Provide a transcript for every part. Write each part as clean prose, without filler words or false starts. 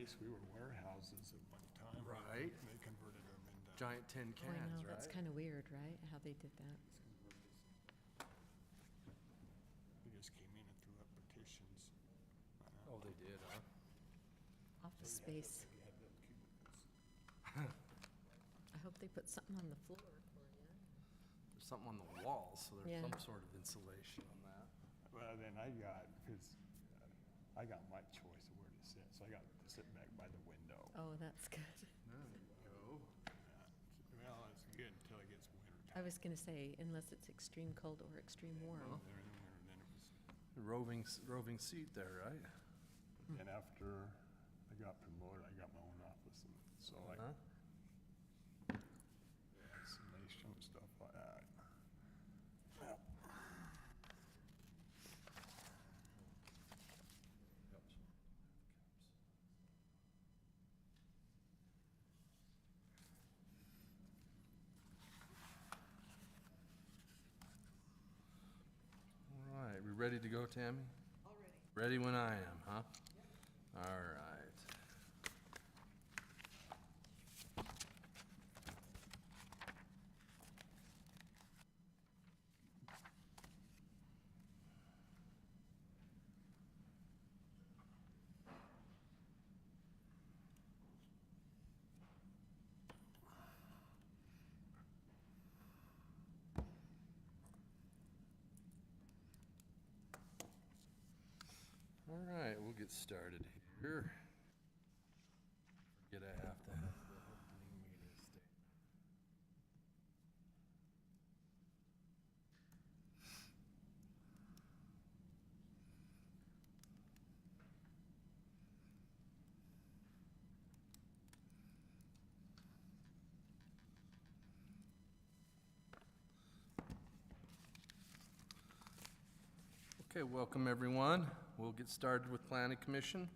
place, we were warehouses at one time. Right. They converted them into. Giant tin Oh, I cans, know, that's right? kind of weird, right? How they did that. They just came in and threw up partitions. Oh, they did, huh? Office space. You had little cubicles. I hope they put something on the floor for you. There's something on the walls, so there's Yeah. some sort of insulation on that. Well, then I got, because I got my choice of where to sit, so I got to sit back by the window. Oh, that's good. There you go. Well, it's good until it gets winter I time. was gonna say, unless it's extreme cold or extreme warm. There in the winter, then it was, Roving seat there, right? and after I got promoted, I got my own office, and so I, Huh? isolation and stuff like that. Well, All right, we ready to go, Tammy? Ready when I am, huh? All right. All right, we'll get started here. Forget I have to have the opening meeting statement. Okay, welcome everyone. We'll get started with Planning Commission.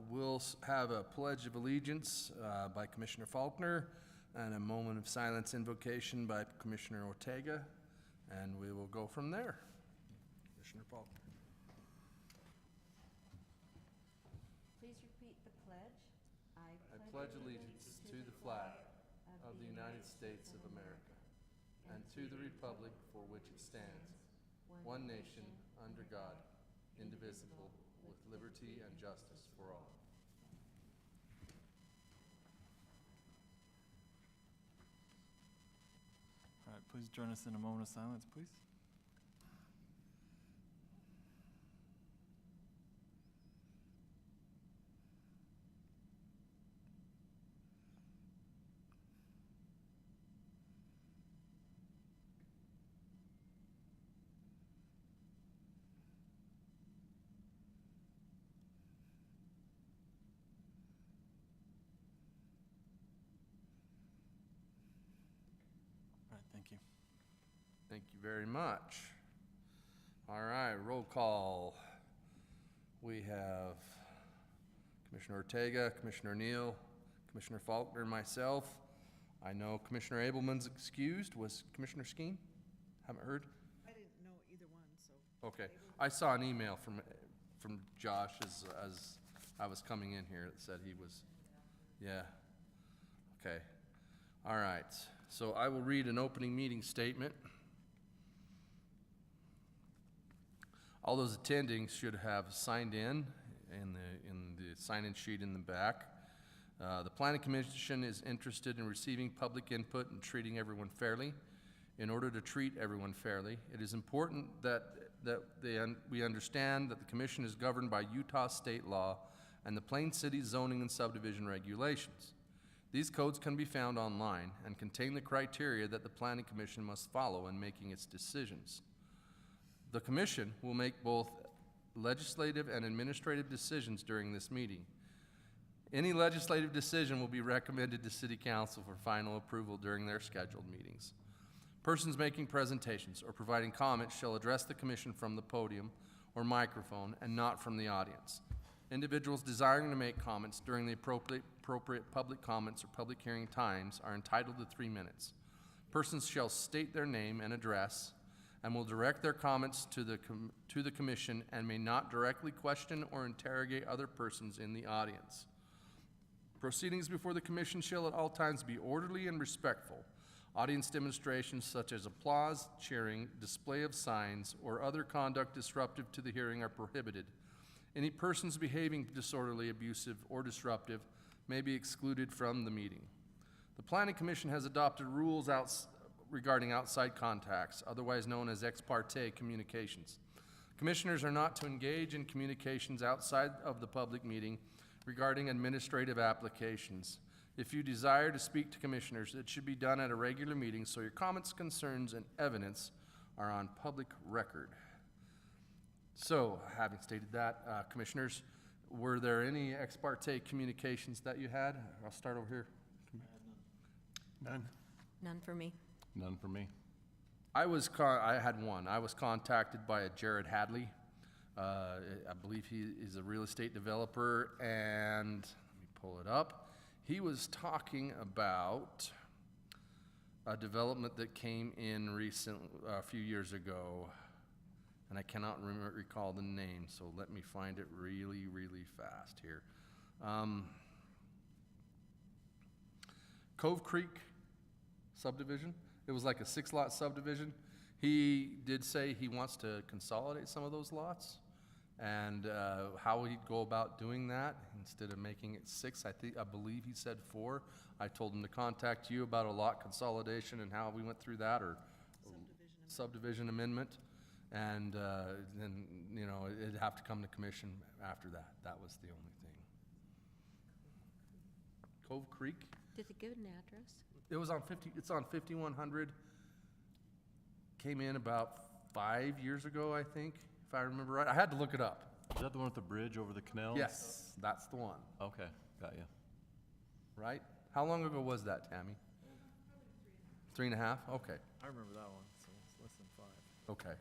We'll have a Pledge of Allegiance by Commissioner Faulkner and a moment of silence invocation by Commissioner Ortega, and we will go from there. Commissioner Faulkner. Please repeat the pledge. I pledge allegiance to the flag of the United States of America and to the republic for which it stands, one nation, under God, indivisible, with liberty and justice for all. All right, please join us in a moment of silence, please. All right, thank you. Thank you very much. All right, roll call. We have Commissioner Ortega, Commissioner Neal, Commissioner Faulkner, and myself. I know Commissioner Abelman's excused. Was Commissioner Skeen? Haven't heard? I didn't know either one, so. Okay. I saw an email from Josh as I was coming in here that said he was, yeah. Okay. All right. So I will read an opening meeting statement. All those attending should have signed in the sign-in sheet in the back. The Planning Commission is interested in receiving public input and treating everyone fairly. In order to treat everyone fairly, it is important that we understand that the Commission is governed by Utah state law and the Plain City zoning and subdivision regulations. These codes can be found online and contain the criteria that the Planning Commission must follow in making its decisions. The Commission will make both legislative and administrative decisions during this meeting. Any legislative decision will be recommended to City Council for final approval during their scheduled meetings. Persons making presentations or providing comments shall address the Commission from the podium or microphone and not from the audience. Individuals desiring to make comments during the appropriate public comments or public hearing times are entitled to 3 minutes. Persons shall state their name and address and will direct their comments to the commission and may not directly question or interrogate other persons in the audience. Proceedings before the commission shall at all times be orderly and respectful. Audience demonstrations such as applause, cheering, display of signs, or other conduct disruptive to the hearing are prohibited. Any persons behaving disorderly, abusive, or disruptive may be excluded from the meeting. The Planning Commission has adopted rules regarding outside contacts, otherwise known as ex parte communications. Commissioners are not to engage in communications outside of the public meeting regarding administrative applications. If you desire to speak to commissioners, it should be done at a regular meeting so your comments, concerns, and evidence are on public record. So, having stated that, commissioners, were there any ex parte communications that you had? I'll start over here. None? None for me. None for me. I had one. I was contacted by a Jared Hadley. I believe he is a real estate developer, and let me pull it up. He was talking about a development that came in a few years ago, and I cannot recall the name, so let me find it really, really fast here. Cove Creek subdivision. It was like a 6-lot subdivision. He did say he wants to consolidate some of those lots, and how he'd go about doing that instead of making it 6. I believe he said 4. I told him to contact you about a lot consolidation and how we went through that, or subdivision amendment, and then it'd have to come to commission after that. That was the only thing. Cove Creek. Did it give an address? It was on it's on 5100. Came in about 5 years ago, I think, if I remember right. I had to look it up. Is that the one with the bridge over the canal? Yes, that's the one, Okay, got you. right? How long ago was that, Tammy? 3.5? Okay, I remember that one, so it's less than 5. okay.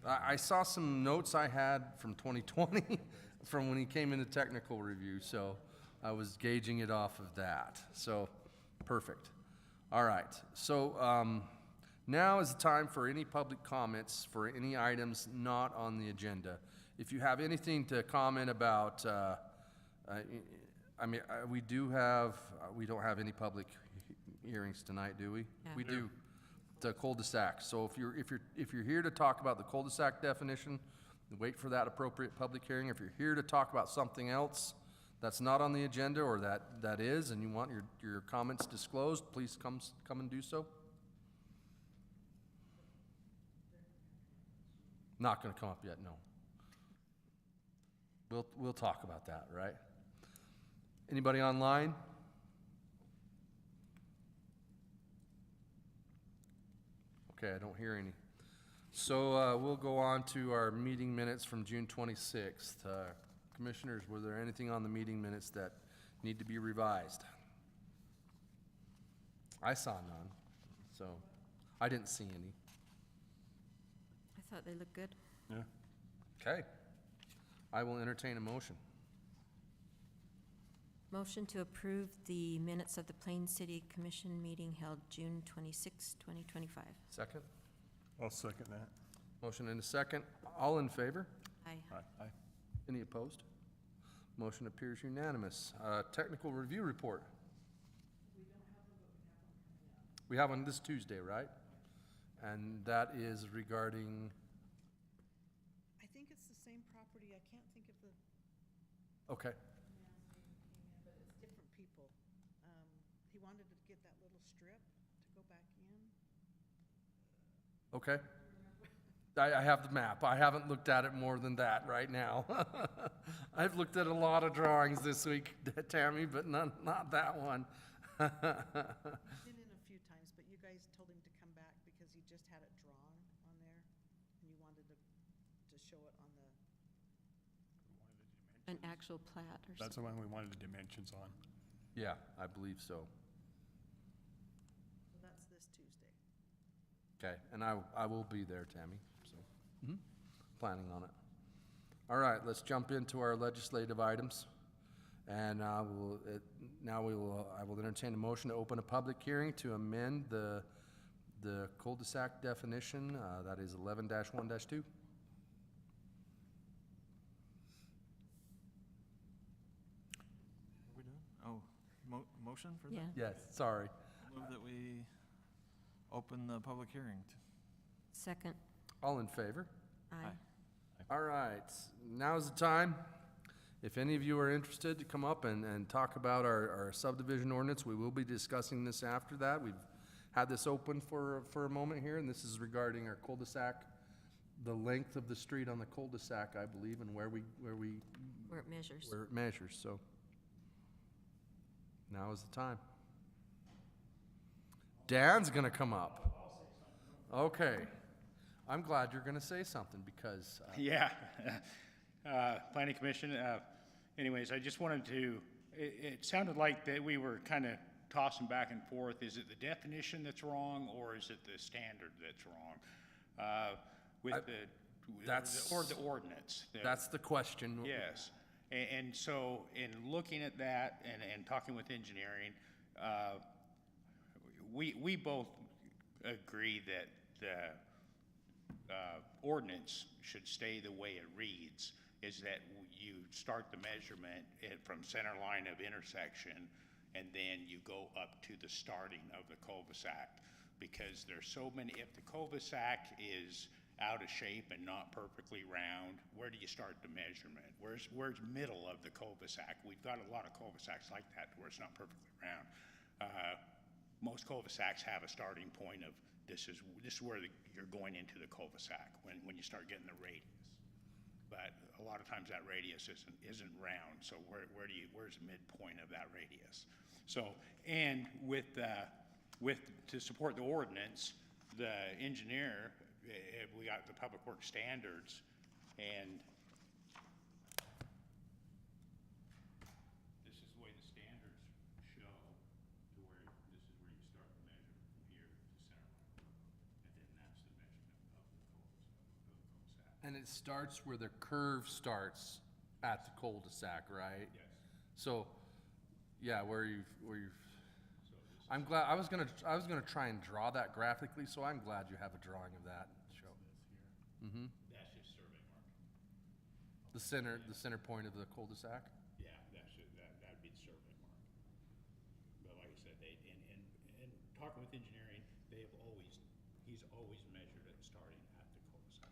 I saw some notes I had from 2020 from when he came into technical review, so I was gauging it off of that. So, perfect. All right, so now is the time for any public comments for any items not on the agenda. If you have anything to comment about, we don't have any public hearings tonight, do we? Yeah. We do. The cul-de-sac. So if you're here to talk about the cul-de-sac definition, wait for that appropriate public hearing. If you're here to talk about something else that's not on the agenda or that is, and you want your comments disclosed, please come and do so. Not gonna come up yet, no. We'll talk about that, right? Anybody online? Okay, I don't hear any. So we'll go on to our meeting minutes from June 26th. Commissioners, were there anything on the meeting minutes that need to be revised? I saw none, so I didn't see any. I thought they looked good. Yeah. Okay. I will entertain a motion. Motion to approve the minutes of the Plain City Commission meeting held June 26, 2025. Second? I'll second that. Motion and a second. All in favor? Aye. Aye. Any opposed? Motion appears unanimous. Technical review report. We have one this Tuesday, right? And that is regarding, I think it's the same property. I can't think of the okay, but it's different people. He wanted to get that little strip to go back in. okay. I have the map. I haven't looked at it more than that right now. I've looked at a lot of drawings this week, Tammy, but not that one. Been in a few times, but you guys told him to come back because he just had it drawn on there, and you wanted to show it on the, An actual plat or That's something. the one we wanted the dimensions on. Yeah, I believe so. so that's this Tuesday. Okay, and I will be there, Tammy, so, planning on it. All right, let's jump into our legislative items. And I will entertain a motion to open a public hearing to amend the the cul-de-sac definition, that is 11-1-2. What are we doing? Oh, motion for that? Yeah. Yes, sorry. Move that we open the public hearing. Second. All in favor? Aye. All right, now's the time. If any of you are interested to come up and talk about our subdivision ordinance, we will be discussing this after that. We've had this open for a moment here, and this is regarding our cul-de-sac, the length of the street on the cul-de-sac, I believe, and where it measures, so. Now is the time. Dan's gonna come up. Okay. I'm glad you're gonna say something because, Yeah. Planning Commission, anyways, I just wanted to, it sounded like that we were kind of tossing back and forth. Is it the definition that's wrong, or is it the standard that's wrong? Or the ordinance? that's the question. Yes. And so in looking at that and talking with engineering, we both agree that the ordinance should stay the way it reads, is that you start the measurement from center line of intersection, and then you go up to the starting of the cul-de-sac. Because there's so many, if the cul-de-sac is out of shape and not perfectly round, where do you start the measurement? Where's middle of the cul-de-sac? We've got a lot of cul-de-sacs like that where it's not perfectly round. Most cul-de-sacs have a starting point of this is where you're going into the cul-de-sac when you start getting the radius. But a lot of times that radius isn't round. So where's the midpoint of that radius? So, and to support the ordinance, the engineer, we got the Public Works standards, and this is the way the standards show, to where this is where you start the measurement from here to center line, and then that's the measurement of the cul-de-sac. And it starts where the curve starts at the cul-de-sac, right? Yes. So, yeah, where you've, I'm glad, I was gonna try and draw that graphically, so I'm glad you have a drawing of that. Show. Mm-hmm. That's just survey mark. The center point of the cul-de-sac? Yeah, that'd be the survey mark. But like I said, and talking with engineering, he's always measured it starting at the cul-de-sac.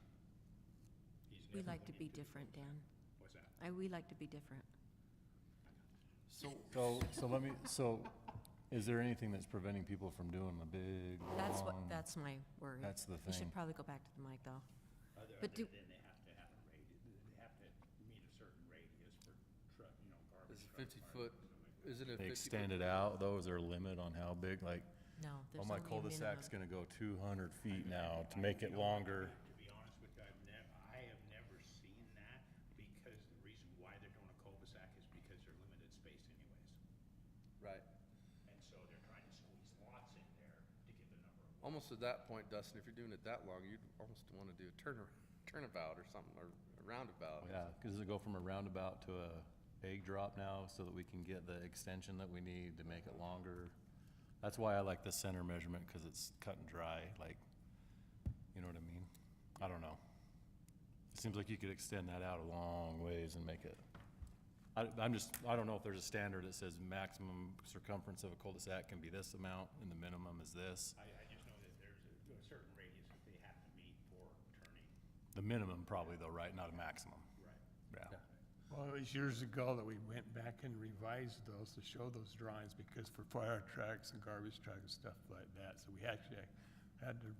We like to be different, Dan. What's that? We like to be different. So is there anything that's preventing people from doing a big, long? That's my worry. That's the You thing. should probably go back to the mic, though. Other But than do- they have to have a radius, they have to meet a certain radius for truck, garbage. Is it truck 50 parking foot, or something. isn't it 50 They foot? extend it out, though, is there a limit on how big, like, No, there's oh, my only a cul-de-sac's minimum. gonna go 200 feet now to make it longer? To be honest with you, I have never seen that, because the reason why they're doing a cul-de-sac is because they're limited space anyways. Right. And so they're trying to squeeze lots in there to get the number of. Almost at that point, Dustin, if you're doing it that long, you'd almost want to do a turnabout or something, or a roundabout. Yeah, cause does it go from a roundabout to a egg drop now, so that we can get the extension that we need to make it longer? That's why I like the center measurement, cause it's cut and dry, like, you know what I mean? I don't know. It seems like you could extend that out a long ways and make it, I don't know if there's a standard that says maximum circumference of a cul-de-sac can be this amount and the minimum is this. I just know that there's a certain radius that they have to meet for turning. The minimum probably though, right? Not a maximum. Right. Yeah. Well, it was years ago that we went back and revised those to show those drawings, because for fire trucks and garbage trucks and stuff like that, so we actually had to,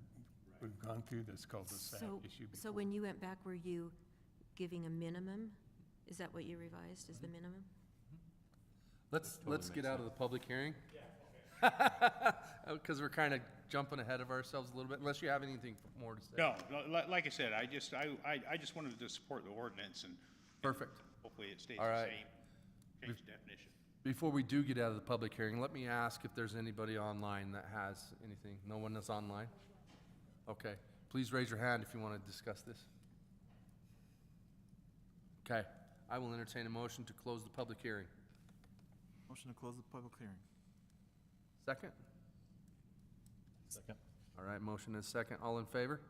we've gone through this cul-de-sac issue before. So when you went back, were you giving a minimum? Is that what you revised, is the minimum? Let's Totally get makes out of the public hearing. Because we're kind of jumping ahead of ourselves a little bit, unless you have anything more to say. No, like I said, I just wanted to support the ordinance, and Perfect. hopefully it stays All the right. same, change the definition. Before we do get out of the public hearing, let me ask if there's anybody online that has anything. No one that's online? Okay. Please raise your hand if you want to discuss this. Okay. I will entertain a motion to close the public hearing. Motion to close the public hearing. Second? Second. All right, motion and second. All in favor?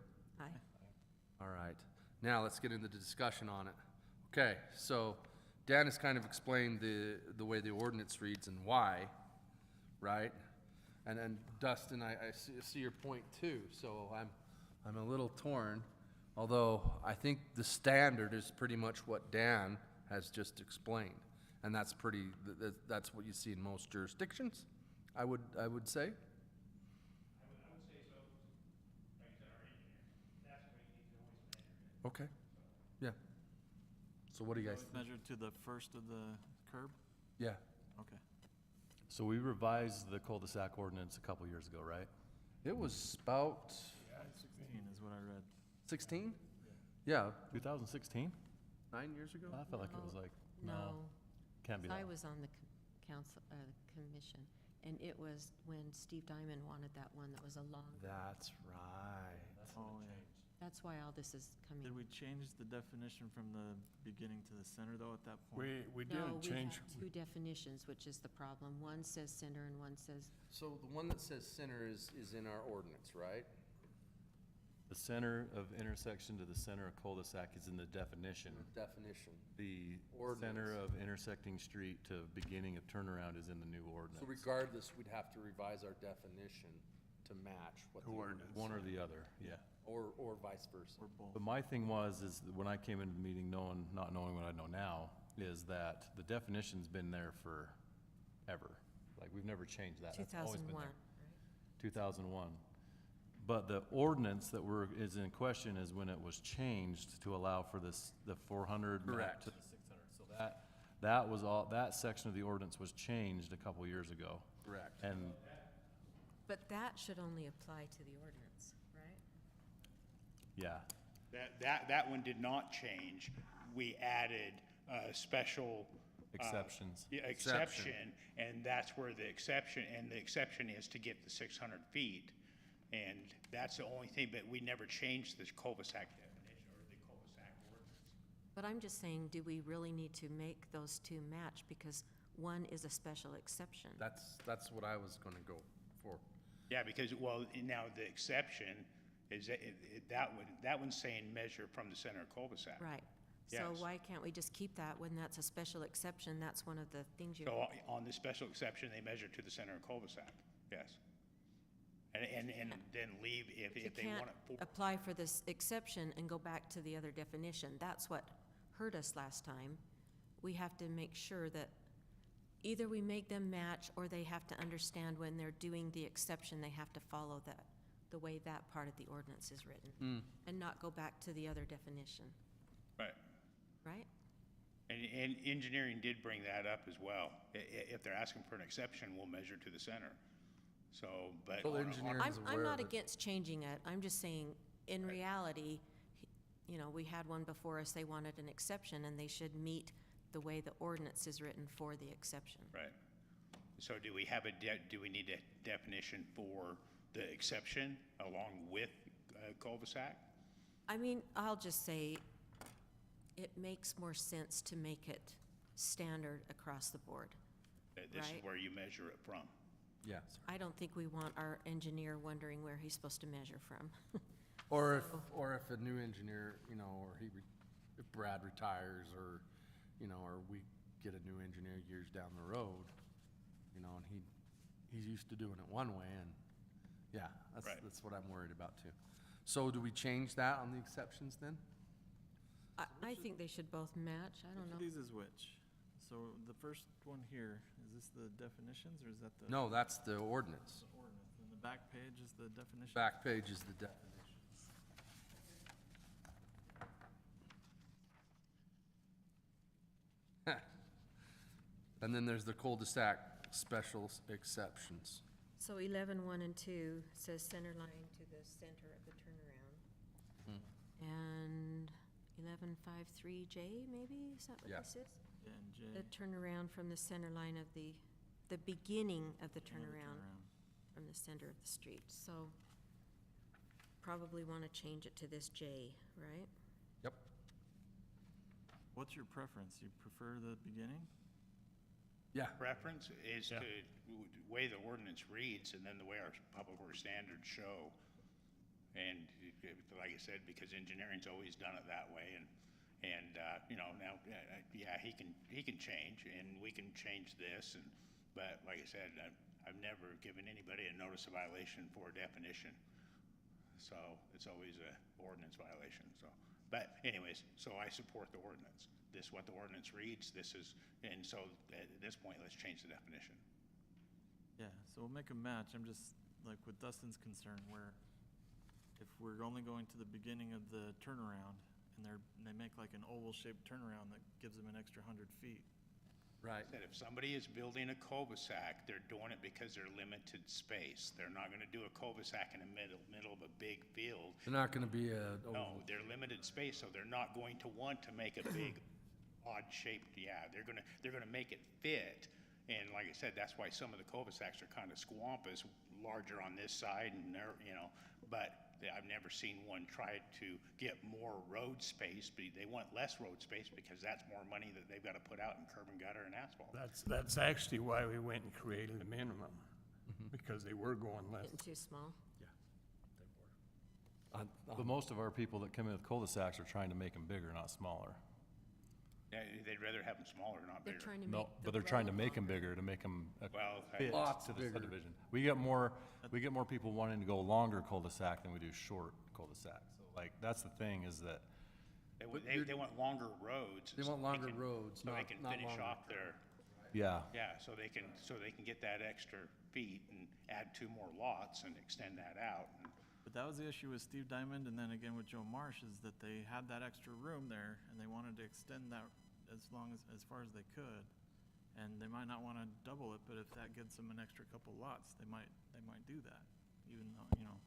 Aye. All right. Now, let's get into the discussion on it. Okay, so Dan has kind of explained the way the ordinance reads and why, right? And then Dustin, I see your point too, so I'm a little torn, although I think the standard is pretty much what Dan has just explained. And that's pretty, that's what you see in most jurisdictions, I would say. I would say so, like I said, our engineer, that's the way he needs to always measure it. Okay, yeah. So what do you guys think? Measured to the first of the curb? Yeah, Okay. So we revised the cul-de-sac ordinance a couple years ago, right? it was about 16 is what I read. 16? Yeah, 2016? 9 years ago? I felt like it was like, No, can't be 'cause that. I was on the council, commission, and it was when Steve Diamond wanted that one that was a long, That's right. Oh, yeah. that's why all this is Did coming. we change the definition from the beginning to the center though at that point? We No, didn't we change, have two definitions, which is the problem. One says center and one says, So the one that says center is in our ordinance, right? The center of intersection to the center of cul-de-sac is in the definition. Definition. The Ordinance. center of intersecting street to beginning of turnaround is in the new ordinance. So regardless, we'd have to revise our definition to match what the ordinance. One or the other, yeah. Or vice versa. Or both? But my thing is that when I came into the meeting not knowing what I know now, is that the definition's been there forever. Like, we've never changed that. That's always been 2001, there. right? 2001. But the ordinance that is in question is when it was changed to allow for this, the 400 back Correct. to the 600. So that was all, that section of the ordinance was changed a couple years ago. Correct. And But that should only apply to the ordinance, right? yeah, That one did not change. We added a special. exceptions. Yeah, exception, and that's where the exception is to get the 600 feet. And that's the only thing, but we never changed the cul-de-sac definition or the cul-de-sac ordinance. But I'm just saying, do we really need to make those two match? Because one is a special exception. That's what I was gonna go for. Yeah, because, well, now the exception is that one's saying measure from the center of cul-de-sac. Right. So Yes. why can't we just keep that when that's a special exception? That's one of the things you. So on the special exception, they measure to the center of cul-de-sac, yes. And then leave if You they can't want it. apply for this exception and go back to the other definition. That's what hurt us last time. We have to make sure that either we make them match or they have to understand when they're doing the exception, they have to follow the way that part of the ordinance is written. And not go back to the other definition, Right. right? And engineering did bring that up as well. If they're asking for an exception, we'll measure to the center. So, but. So the on a- engineer- I'm, is I'm aware not of it. against changing it. I'm just saying, in reality, you know, we had one before us, they wanted an exception, and they should meet the way the ordinance is written for the exception. Right. So do we have do we need a definition for the exception along with cul-de-sac? I mean, I'll just say, it makes more sense to make it standard across the board. This is Right. where you measure it from. Yeah. I don't think we want our engineer wondering where he's supposed to measure from. Or if a new engineer, you know, or if Brad retires, or, you know, or we get a new engineer years down the road, you know, and he's used to doing it one way, and, yeah, Right. that's what I'm worried about too. So do we change that on the exceptions then? I think they should both match, I don't Which of know. these is which? So the first one here, is this the definitions or is that the? No, that's the ordinance. The ordinance. And the back page is the definition? Back page is the definition. And then there's the cul-de-sac special exceptions. So 11.1 and 2 says center line to the center of the turnaround. And 11.5.3J, maybe, is that what Yeah. this is? Yeah, and J. The turnaround from the center line of the beginning of the another turnaround from the center of the street. So probably want to change it to this J, right? Yep. What's your preference? You prefer the beginning? Yeah. Preference is to, the way the ordinance reads and then the way our public works standards show, And like I said, because engineering's always done it that way, and you know, now, yeah, he can change, and we can change this, but like I said, I've never given anybody a notice of violation for a definition. So it's always a ordinance violation, so. But anyways, so I support the ordinance. This is what the ordinance reads, and so at this point, let's change the definition. Yeah, so we'll make a match. I'm just, like, with Dustin's concern, where if we're only going to the beginning of the turnaround, and they make like an oval-shaped turnaround that gives them an extra 100 feet. Right. That if somebody is building a cul-de-sac, they're doing it because they're limited space. They're not gonna do a cul-de-sac in the middle of a big field. They're not gonna be a, No, they're limited space, so they're not going to want to make a big odd shaped, yeah, they're gonna make it fit. And like I said, that's why some of the cul-de-sacs are kind of squampus, larger on this side and there, you know, but I've never seen one try to get more road space, but they want less road space because that's more money that they've got to put out in curb and gutter and asphalt. That's actually why we went and created a minimum, because they were going less. Getting too small. But most of our people that come in with cul-de-sacs are trying to make them bigger, not smaller. Yeah, they'd rather have them smaller, not They're bigger. trying to make No, the but they're trying to road make them longer. bigger, to make them Well, fit Lots to the bigger. subdivision. We get more people wanting to go longer cul-de-sac than we do short cul-de-sac. So like, that's the thing, is that, they want longer roads. They so want longer can- roads, So they not- can not finish longer off their, yeah, yeah, so they can get that extra feet and add 2 more lots and extend that out. But that was the issue with Steve Diamond, and then again with Joe Marsh, is that they had that extra room there, and they wanted to extend that as far as they could. And they might not wanna double it, but if that gets them an extra couple lots, they might do that. Even though, you know,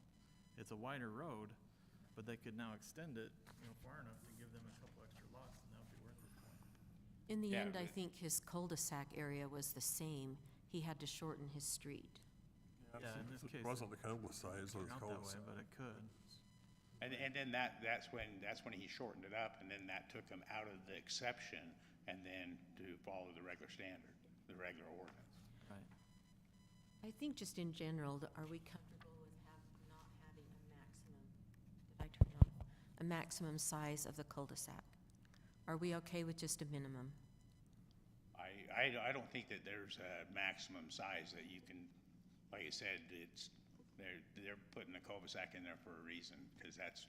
it's a wider road, but they could now extend it, you know, far enough to give them a couple extra lots, and that would be worth it for them. In the Yeah, end, I but- think his cul-de-sac area was the same. He had to shorten his street. Yeah, in this case, It wasn't the cul-de-sac, it was not that way, cul-de-sac. but it could. And then that's when he shortened it up, and then that took him out of the exception, and then to follow the regular standard, the regular ordinance. Right. I think just in general, are we comfortable with not having a maximum, did I turn it off? A maximum size of the cul-de-sac? Are we okay with just a minimum? I don't think that there's a maximum size that you can, like I said, they're putting the cul-de-sac in there for a reason, because that's,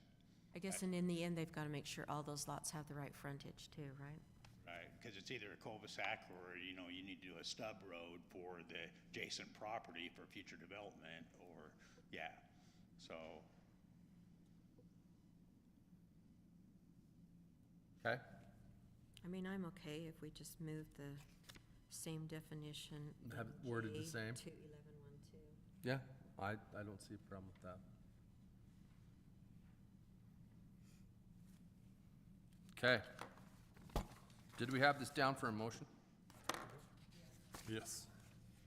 I guess, and in the end, they've got to make sure all those lots have the right frontage too, right? right, because it's either a cul-de-sac or, you know, you need to do a stub road for the adjacent property for future development, or, yeah, so. okay? I mean, I'm okay if we just move the same definition. Have it in worded the J same? To 11.1.2. Yeah, I don't see a problem with that. Okay. Did we have this down for a motion? Yes.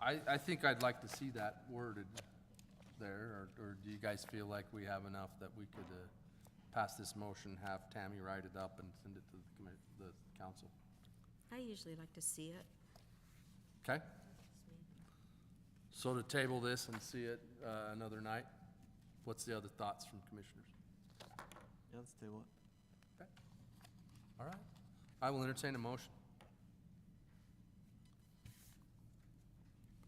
I think I'd like to see that worded there, or do you guys feel like we have enough that we could pass this motion, have Tammy write it up and send it to the council? I usually like to see it. Okay? So to table this and see it another night, what's the other thoughts from commissioners? Yeah, let's table it. All right. I will entertain a motion.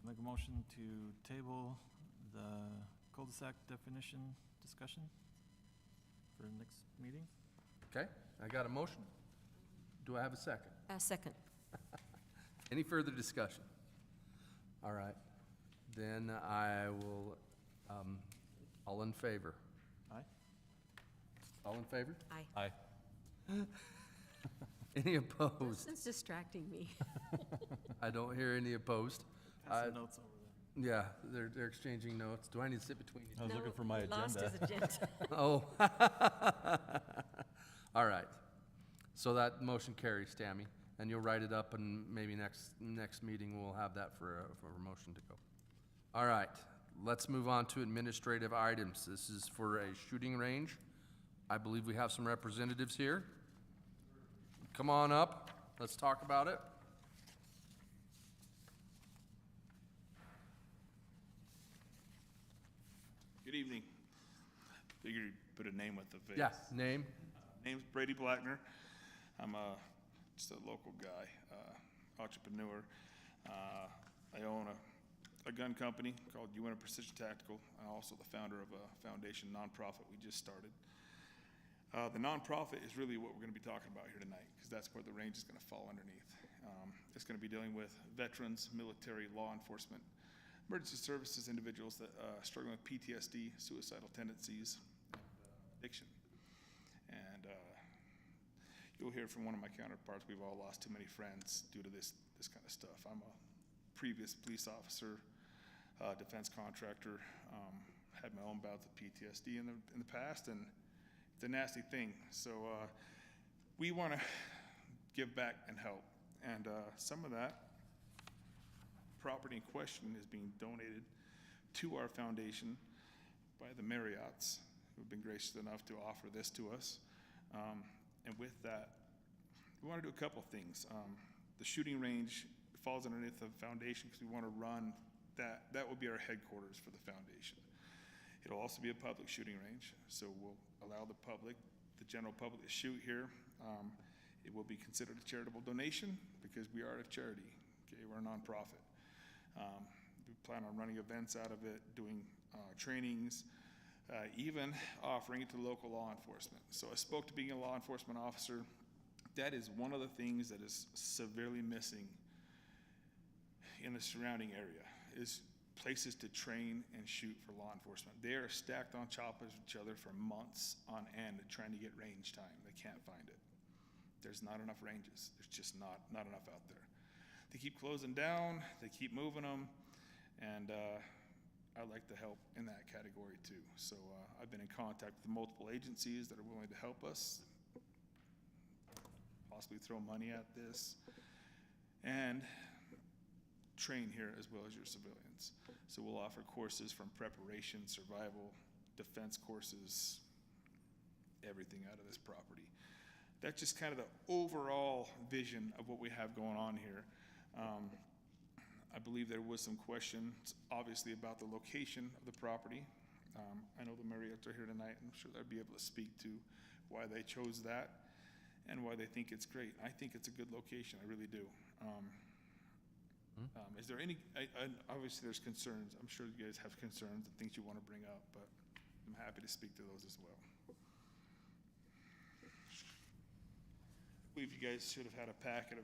Make a motion to table the cul-de-sac definition discussion for next meeting. Okay, I got a motion. Do I have a second? Second. Any further discussion? All right, then I will, all in favor? Aye? All in favor? Aye. I, Any opposed? It's distracting me. I don't hear any opposed. Pass the notes over there. Yeah, they're exchanging notes. Do I need to sit between you? I was No, looking for my he lost agenda. his agenda. Oh. All right. So that motion carries, Tammy, and you'll write it up, and maybe next meeting we'll have that for a motion to go. All right, let's move on to administrative items. This is for a shooting range. I believe we have some representatives here. Come on up, let's talk about it. Good evening. Figure you'd put a name with the face. Yeah, name? Name's Brady Blackner. I'm just a local guy, entrepreneur. I own a gun company called Uinta Precision Tactical. I'm also the founder of a foundation nonprofit we just started. The nonprofit is really what we're going to be talking about here tonight, because that's where the range is going to fall underneath. It's going to be dealing with veterans, military, law enforcement, emergency services, individuals that struggling with PTSD, suicidal tendencies, addiction. And you'll hear from one of my counterparts, we've all lost too many friends due to this kind of stuff. I'm a previous police officer, defense contractor, had my own bouts of PTSD in the past, and it's a nasty thing. So we want to give back and help. And some of that property in question is being donated to our foundation by the Marriotts, who've been gracious enough to offer this to us. And with that, we want to do a couple things. The shooting range falls underneath the foundation because we want to run that. That will be our headquarters for the foundation. It'll also be a public shooting range, so we'll allow the public, the general public, to shoot here. It will be considered a charitable donation because we are a charity. Okay, we're a nonprofit. We plan on running events out of it, doing trainings, even offering it to local law enforcement. So I spoke to being a law enforcement officer. That is one of the things that is severely missing in the surrounding area, is places to train and shoot for law enforcement. They are stacked on top of each other for months on end trying to get range time. They can't find it. There's not enough ranges. There's just not enough out there. They keep closing down, they keep moving them, and I'd like to help in that category too. So I've been in contact with multiple agencies that are willing to help us, possibly throw money at this, and train here as well as your civilians. So we'll offer courses from preparation, survival, defense courses, everything out of this property. That's just kind of the overall vision of what we have going on here. I believe there was some questions, obviously, about the location of the property. I know the Marriotts are here tonight, and I'm sure they'll be able to speak to why they chose that and why they think it's great. I think it's a good location, I really do. Is there any, obviously there's concerns. I'm sure you guys have concerns and things you want to bring up, but I'm happy to speak to those as well. I believe you guys should have had a packet of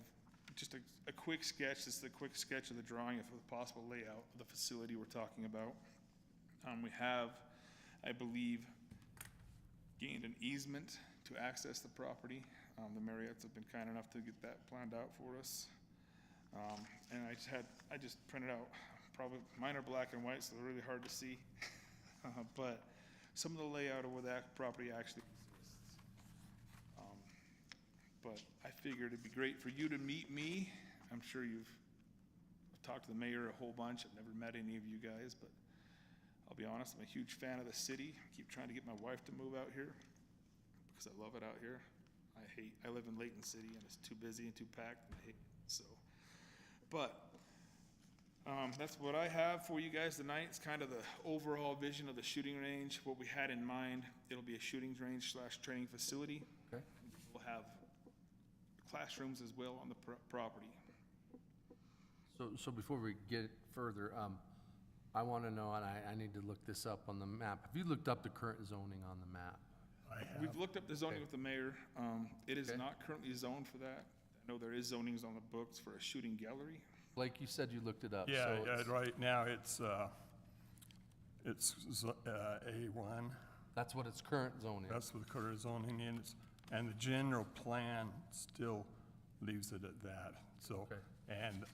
just a quick sketch. This is a quick sketch of the drawing of the possible layout of the facility we're talking about. We have, I believe, gained an easement to access the property. The Marriotts have been kind enough to get that planned out for us. And I just printed out, probably, mine are black and white, so they're really hard to see. But some of the layout of where that property actually exists. But I figured it'd be great for you to meet me. I'm sure you've talked to the mayor a whole bunch. I've never met any of you guys, but I'll be honest, I'm a huge fan of the city. I keep trying to get my wife to move out here because I love it out here. I live in Layton City and it's too busy and too packed, and I hate it, so. But that's what I have for you guys tonight. It's kind of the overall vision of the shooting range, what we had in mind. It'll be a shooting range / training facility. Okay. We'll have classrooms as well on the property. So before we get further, I want to know, and I need to look this up on the map. Have you looked up the current zoning on the map? I have. We've looked up the zoning with the mayor. It is Okay. not currently zoned for that. I know there is zonings on the books for a shooting gallery. Blake, you said you looked it up. Yeah, so yeah, it's- right now it's A1. That's what its current zone is. That's what the current zoning is, and the general plan still leaves it at that, so. Okay. And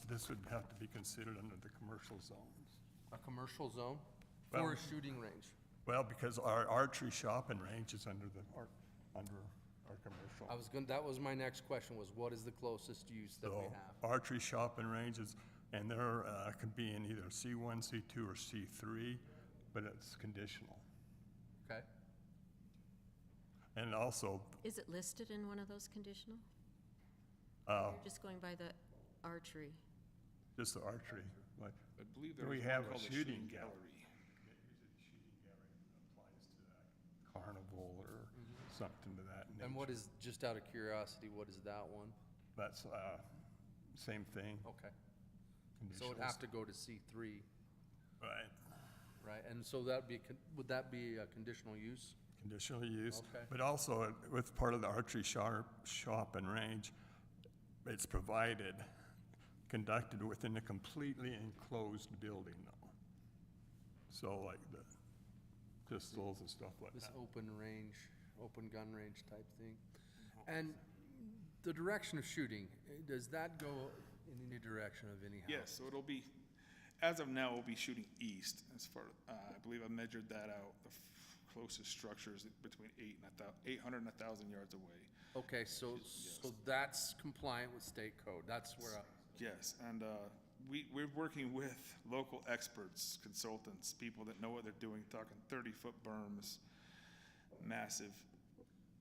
this would have to be considered under the commercial zones. A commercial zone Well- for a shooting range. Well, because our archery shopping range is under our commercial. That was my next question, was what is the closest use that we So have? archery shopping ranges, and they're, can be in either C1, C2, or C3, but it's conditional. Okay, And also, Is it listed in one of those conditional? uh, You're just going by the archery? just the archery, like, I believe there We was have one a called the shooting shooting gallery. gallery. something to that nature. And what is, just out of curiosity, what is that one? That's, same thing. Okay. So it'd conditional have to go to C3, Right, right? And so that'd be, would that be a conditional use? conditional use. Okay. But also with part of the archery shop and range, it's provided, conducted within a completely enclosed building though. So like the pistols and stuff like This that. open range, open gun range type thing? And the direction of shooting, does that go in any direction of any house? Yes, so it'll be, as of now, we'll be shooting east as far, I believe I measured that out. The closest structure is between 800 and 1,000 yards away. Okay, so that's compliant with state code, that's where, Yes, and we're working with local experts, consultants, people that know what they're doing, talking 30-foot berms, massive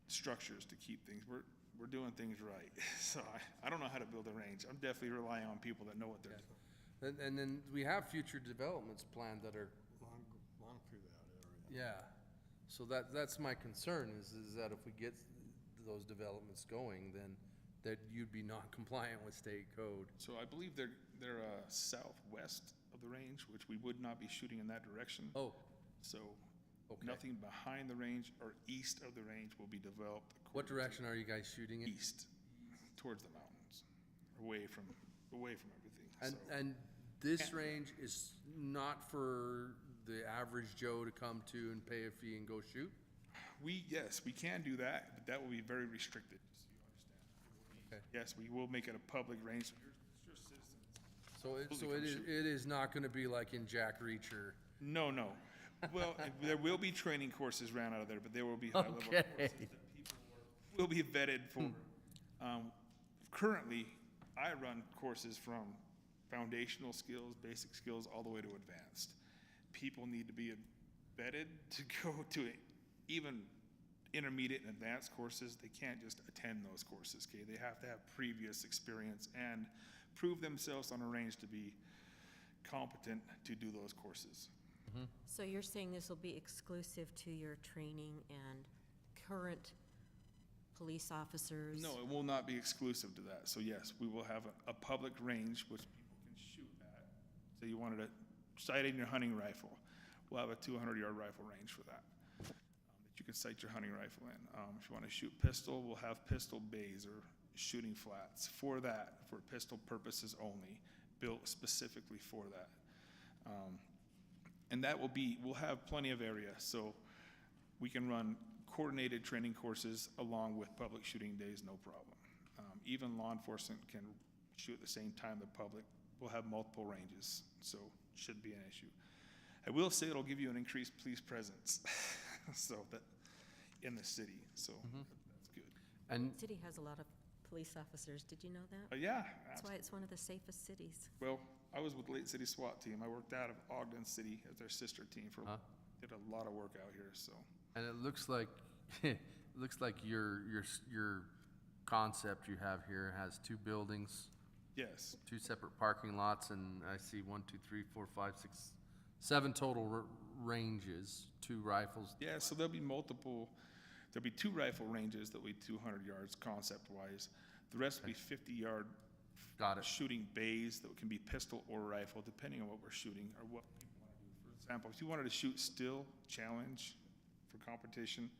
structures to keep things. We're doing things right. So I don't know how to build a range. I'm definitely relying on people that know what they're doing. and then we have future developments planned that are, Long through that area. yeah. So that's my concern, is that if we get those developments going, then that you'd be not compliant with state code. So I believe they're southwest of the range, which we would not be shooting in that direction. Oh, So okay. nothing behind the range or east of the range will be developed. What according to direction are you guys shooting in? East, towards the mountains, away from everything. And, So- and this range is not for the average Joe to come to and pay a fee and go shoot? Yes, we can do that, but that will be very restricted, just so you understand. Okay. Yes, we will make it a public range, so your citizens. So Totally it come is, shoot. it is not gonna be like in Jack Reacher. No. Well, there will be training courses ran out of there, but there will be high-level courses that Okay. people will be vetted for. Currently, I run courses from foundational skills, basic skills, all the way to advanced. People need to be vetted to go to even intermediate and advanced courses. They can't just attend those courses, okay? They have to have previous experience and prove themselves on a range to be competent to do those courses. So you're saying this will be exclusive to your training and current police officers? No, it will not be exclusive to that. So yes, we will have a public range which people can shoot at. So you wanted to sight in your hunting rifle. We'll have a 200-yard rifle range for that, that you can sight your hunting rifle in. If you want to shoot pistol, we'll have pistol bays or shooting flats for that, for pistol purposes only, built specifically for that. And that will be, we'll have plenty of area, so we can run coordinated training courses along with public shooting days, no problem. Even law enforcement can shoot at the same time the public. We'll have multiple ranges, so shouldn't be an issue. I will say it'll give you an increased police presence, so that, in the city, so that's good. And, City has a lot of police officers, did you know that? Yeah, That's why it's one of the safest cities. well, I was with Lake City SWAT team. I worked out of Ogden City as their sister team for, did a lot of work out here, so. and it looks like, your concept you have here has 2 buildings, Yes, 2 separate parking lots, and I see 1, 2, 3, 4, 5, 6, 7 total ranges, 2 rifles. yeah, so there'll be 2 rifle ranges that'll be 200 yards concept-wise. The rest will be 50-yard Got it. shooting bays that can be pistol or rifle, depending on what we're shooting or what people want to do. For example, if you wanted to shoot still challenge for competition,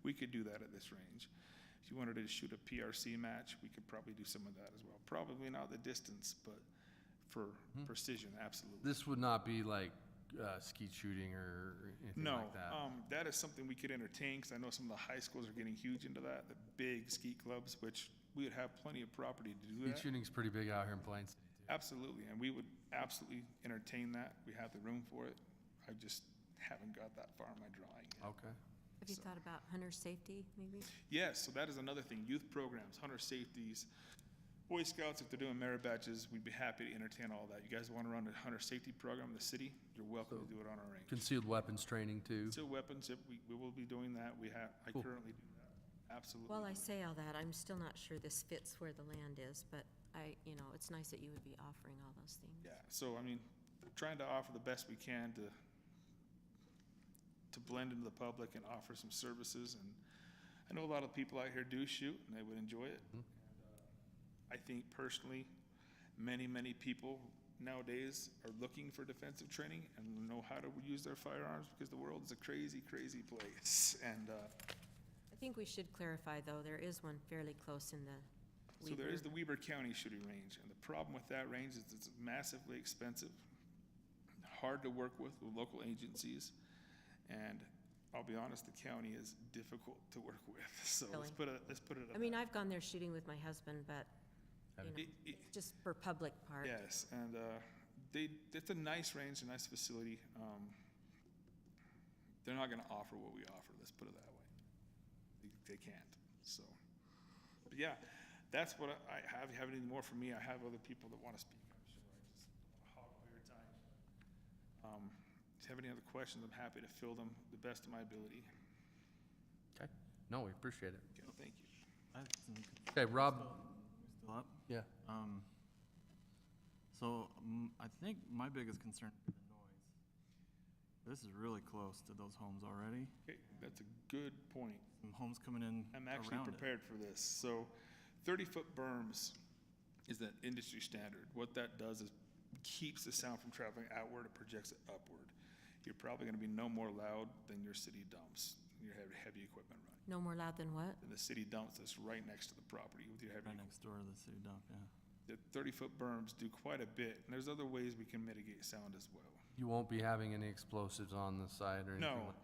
we could do that at this range. If you wanted to shoot a PRC match, we could probably do some of that as well. Probably not the distance, but for precision, absolutely. This would not be like skeet shooting or anything No, like that? that is something we could entertain, because I know some of the high schools are getting huge into that, the big skeet clubs, which we would have plenty of property to do Skeet that. shooting's pretty big out here in Plain City, too. Absolutely, and we would absolutely entertain that. We have the room for it. I just haven't got that far in my drawing yet. Okay. Have you thought about hunter safety, maybe? Yes, so that is another thing, youth programs, hunter safeties, Boy Scouts, if they're doing merit badges, we'd be happy to entertain all that. You guys want to run a hunter safety program in the city, you're welcome to do it on our range. Concealed weapons training, too? Still weapons, if we will be doing that. I Cool. currently do that, absolutely. Well, I say all that, I'm still not sure this fits where the land is, but it's nice that you would be offering all those things. Yeah, so, I mean, trying to offer the best we can to blend into the public and offer some services, and I know a lot of people out here do shoot, and they would enjoy it. I think personally, many people nowadays are looking for defensive training and know how to use their firearms, because the world is a crazy place. And I think we should clarify, though, there is one fairly close in the so there Weber. is the Weber County shooting range, and the problem with that range is it's massively expensive, hard to work with local agencies, and I'll be honest, the county is difficult to work with. So let's put it I mean, I've gone there shooting with my husband, but, you know, It- it's just for public part. Yes, and it's a nice range, a nice facility. They're not gonna offer what we offer, let's put it that way. They can't, so. But yeah, that's what I have. You have any more for me? I have other people that wanna speak, I'm sure. I just don't wanna hog all your time. If you have any other questions, I'm happy to fill them the best of my ability. Okay, no, we appreciate it. Okay, thank you. Okay, Rob, Still up? yeah, I think my biggest concern is the noise. This is really close to those homes already. Okay, that's a good point. Some homes coming in I'm actually around it. prepared for this. So 30-foot berms is the industry standard. What that does is keeps the sound from traveling outward and projects it upward. You're probably gonna be no more loud than your city dumps, your heavy equipment running. No more loud than what? And the city dumps that's right next to the property with your heavy Right equipment. next door to the city dump, yeah. The 30-foot berms do quite a bit, and there's other ways we can mitigate sound as well. you won't be having any explosives on the side or anything? No, like-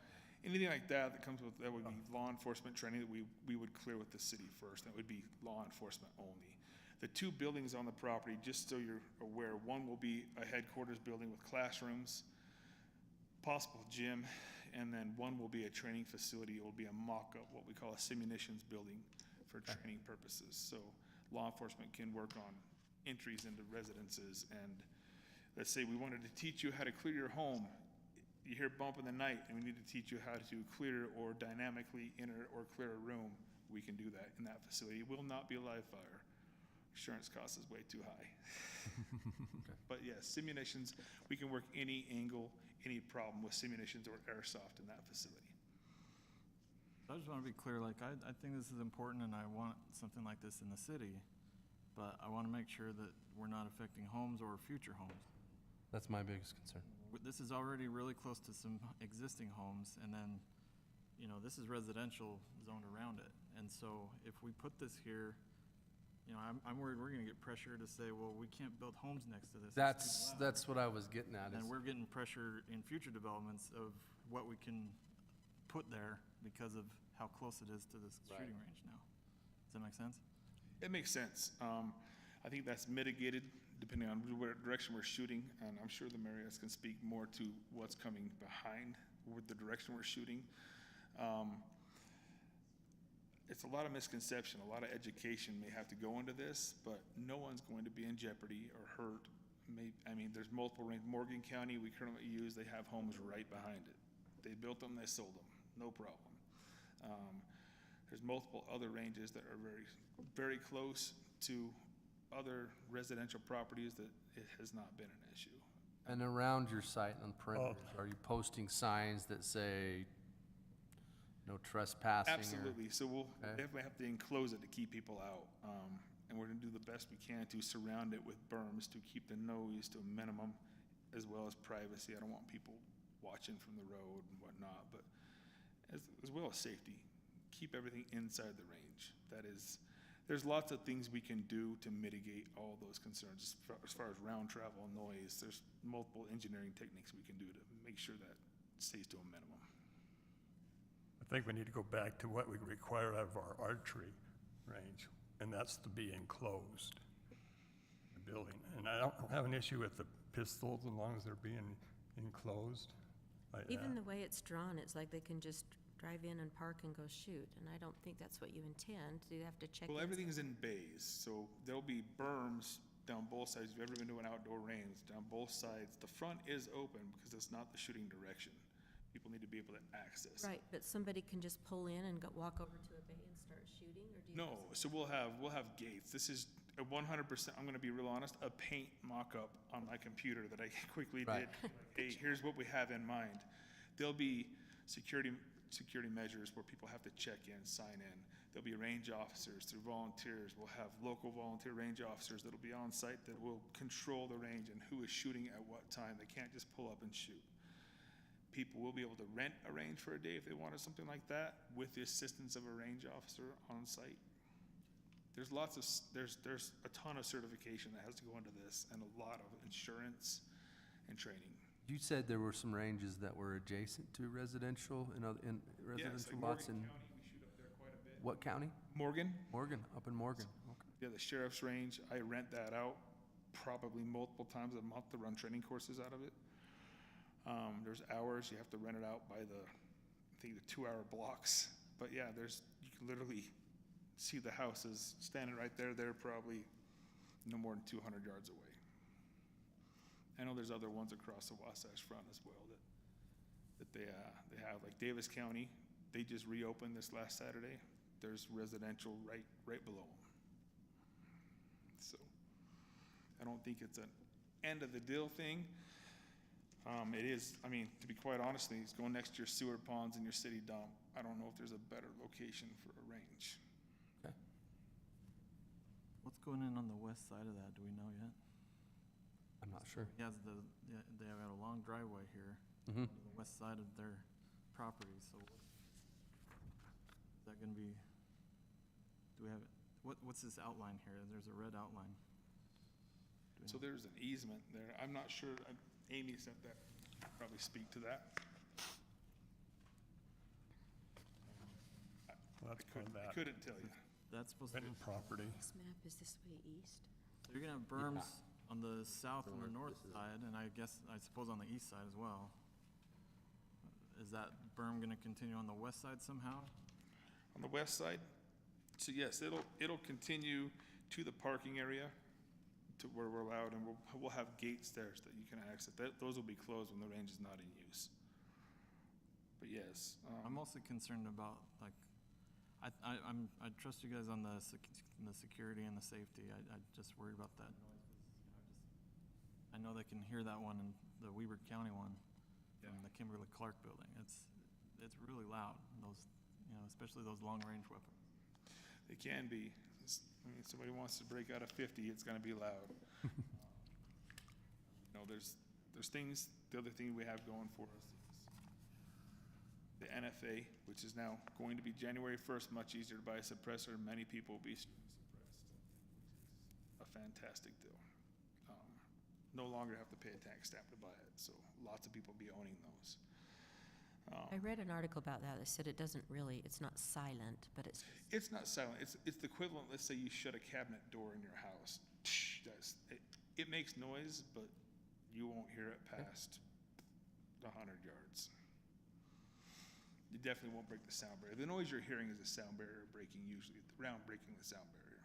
anything like that comes with, that would be law enforcement training that we would clear with the city first. That would be law enforcement only. The two buildings on the property, just so you're aware, one will be a headquarters building with classrooms, possible gym, and then one will be a training facility. It will be a mock-up, what we call a simunitions building for training purposes. So law enforcement can work on entries into residences, and let's say we wanted to teach you how to clear your home. You hear bump in the night, and we need to teach you how to clear or dynamically enter or clear a room. We can do that in that facility. It will not be a live fire. Insurance cost is way too high. But yes, simulations, we can work any angle, any problem with simulations or airsoft in that facility. I just want to be clear, like, I think this is important and I want something like this in the city, but I want to make sure that we're not affecting homes or future homes. That's my biggest concern. This is already really close to some existing homes, and then, you know, this is residential zoned around it. And so if we put this here, you know, I'm worried we're gonna get pressure to say, well, we can't build homes next to this. It's too loud. That's what I was getting at, is, And we're getting pressure in future developments of what we can put there because of how close it is to this shooting range now. Does that make sense? It makes sense. I think that's mitigated depending on what direction we're shooting, and I'm sure the Marriotts can speak more to what's coming behind with the direction we're shooting. It's a lot of misconception, a lot of education may have to go into this, but no one's going to be in jeopardy or hurt. I mean, there's multiple ranges. Morgan County, we currently use, they have homes right behind it. They built them, they sold them, no problem. There's multiple other ranges that are very close to other residential properties that it has not been an issue. and around your site on perimeters, are you posting signs that say no trespassing? or- Absolutely, so we'll Okay. definitely have to enclose it to keep people out. And we're gonna do the best we can to surround it with berms to keep the noise to a minimum, as well as privacy. I don't want people watching from the road and whatnot, but as well as safety. Keep everything inside the range. That is, there's lots of things we can do to mitigate all those concerns. As far as round travel, noise, there's multiple engineering techniques we can do to make sure that stays to a minimum. I think we need to go back to what we require out of our archery range, and that's to be enclosed, the building. And I don't have an issue with the pistols as long as they're being enclosed like that. Even the way it's drawn, it's like they can just drive in and park and go shoot, and I don't think that's what you intend. You have to check. Well, in- everything's in bays, so there'll be berms down both sides. If you've ever been to an outdoor range, down both sides, the front is open because it's not the shooting direction. People need to be able to access. Right, but somebody can just pull in and walk over to a bay and start shooting, or do you? No, so we'll have gates. This is a 100%, I'm gonna be real honest, a paint mock-up on my computer that I quickly Right. did. Hey, here's what we have in mind. There'll be security security measures where people have to check in, sign in. There'll be range officers through volunteers. We'll have local volunteer range officers that'll be on site that will control the range and who is shooting at what time. They can't just pull up and shoot. People will be able to rent a range for a day if they wanted something like that with the assistance of a range officer on site. There's there's a ton of certification that has to go into this and a lot of insurance and training. You said there were some ranges that were adjacent to residential in residential lots in Morgan County, we shoot up there quite a bit. what county? Morgan, Morgan, up in Morgan. Okay. yeah, the sheriff's range, I rent that out probably multiple times a month to run training courses out of it. There's hours, you have to rent it out by I think the 2-hour blocks. But yeah, you can literally see the houses standing right there. They're probably no more than 200 yards away. I know there's other ones across the Wasatch Front as well that they have, like Davis County. They just reopened this last Saturday. There's residential right below them. So I don't think it's an end of the deal thing. It is, I mean, to be quite honest, it's going next to your sewer ponds and your city dump. I don't know if there's a better location for a range. Okay. What's going in on the west side of that, do we know yet? I'm not sure. He has they have a long driveway here, Mm-hmm. to the west side of their property, so is that gonna be, do we have, what's this outline here? There's a red outline. Do we So know? there's an easement there. I'm not sure, Amy sent that, probably speak to that. Well, that's called I that couldn't tell you. That's supposed to be, written property. This map is this way east. so you're gonna have berms on the south and the north side, and I suppose on the east side as well. Is that berm gonna continue on the west side somehow? On the west side, so yes, it'll continue to the parking area to where we're allowed, and we'll have gates there so that you can access. Those will be closed when the range is not in use. But yes, I'm mostly concerned about, like, I trust you guys on the security and the safety. I just worry about that noise. I know they can hear that one in the Weber County one, Yeah. from the Kimberly Clark building. It's really loud, those, especially those long-range weapons. they can be. I mean, if somebody wants to break out a 50, it's gonna be loud. There's things, the other thing we have going for us is the NFA, which is now going to be January 1st, much easier to buy a suppressor. Many people will be suppressed, which is a fantastic deal. No longer have to pay a tax stamp to buy it, so lots of people will be owning those. I read an article about that. They said it's not silent, but it's, It's not silent. It's the equivalent, let's say you shut a cabinet door in your house. It makes noise, but you won't hear it past 100 yards. You definitely won't break the sound barrier. The noise you're hearing is the sound barrier breaking, usually, the round breaking the sound barrier.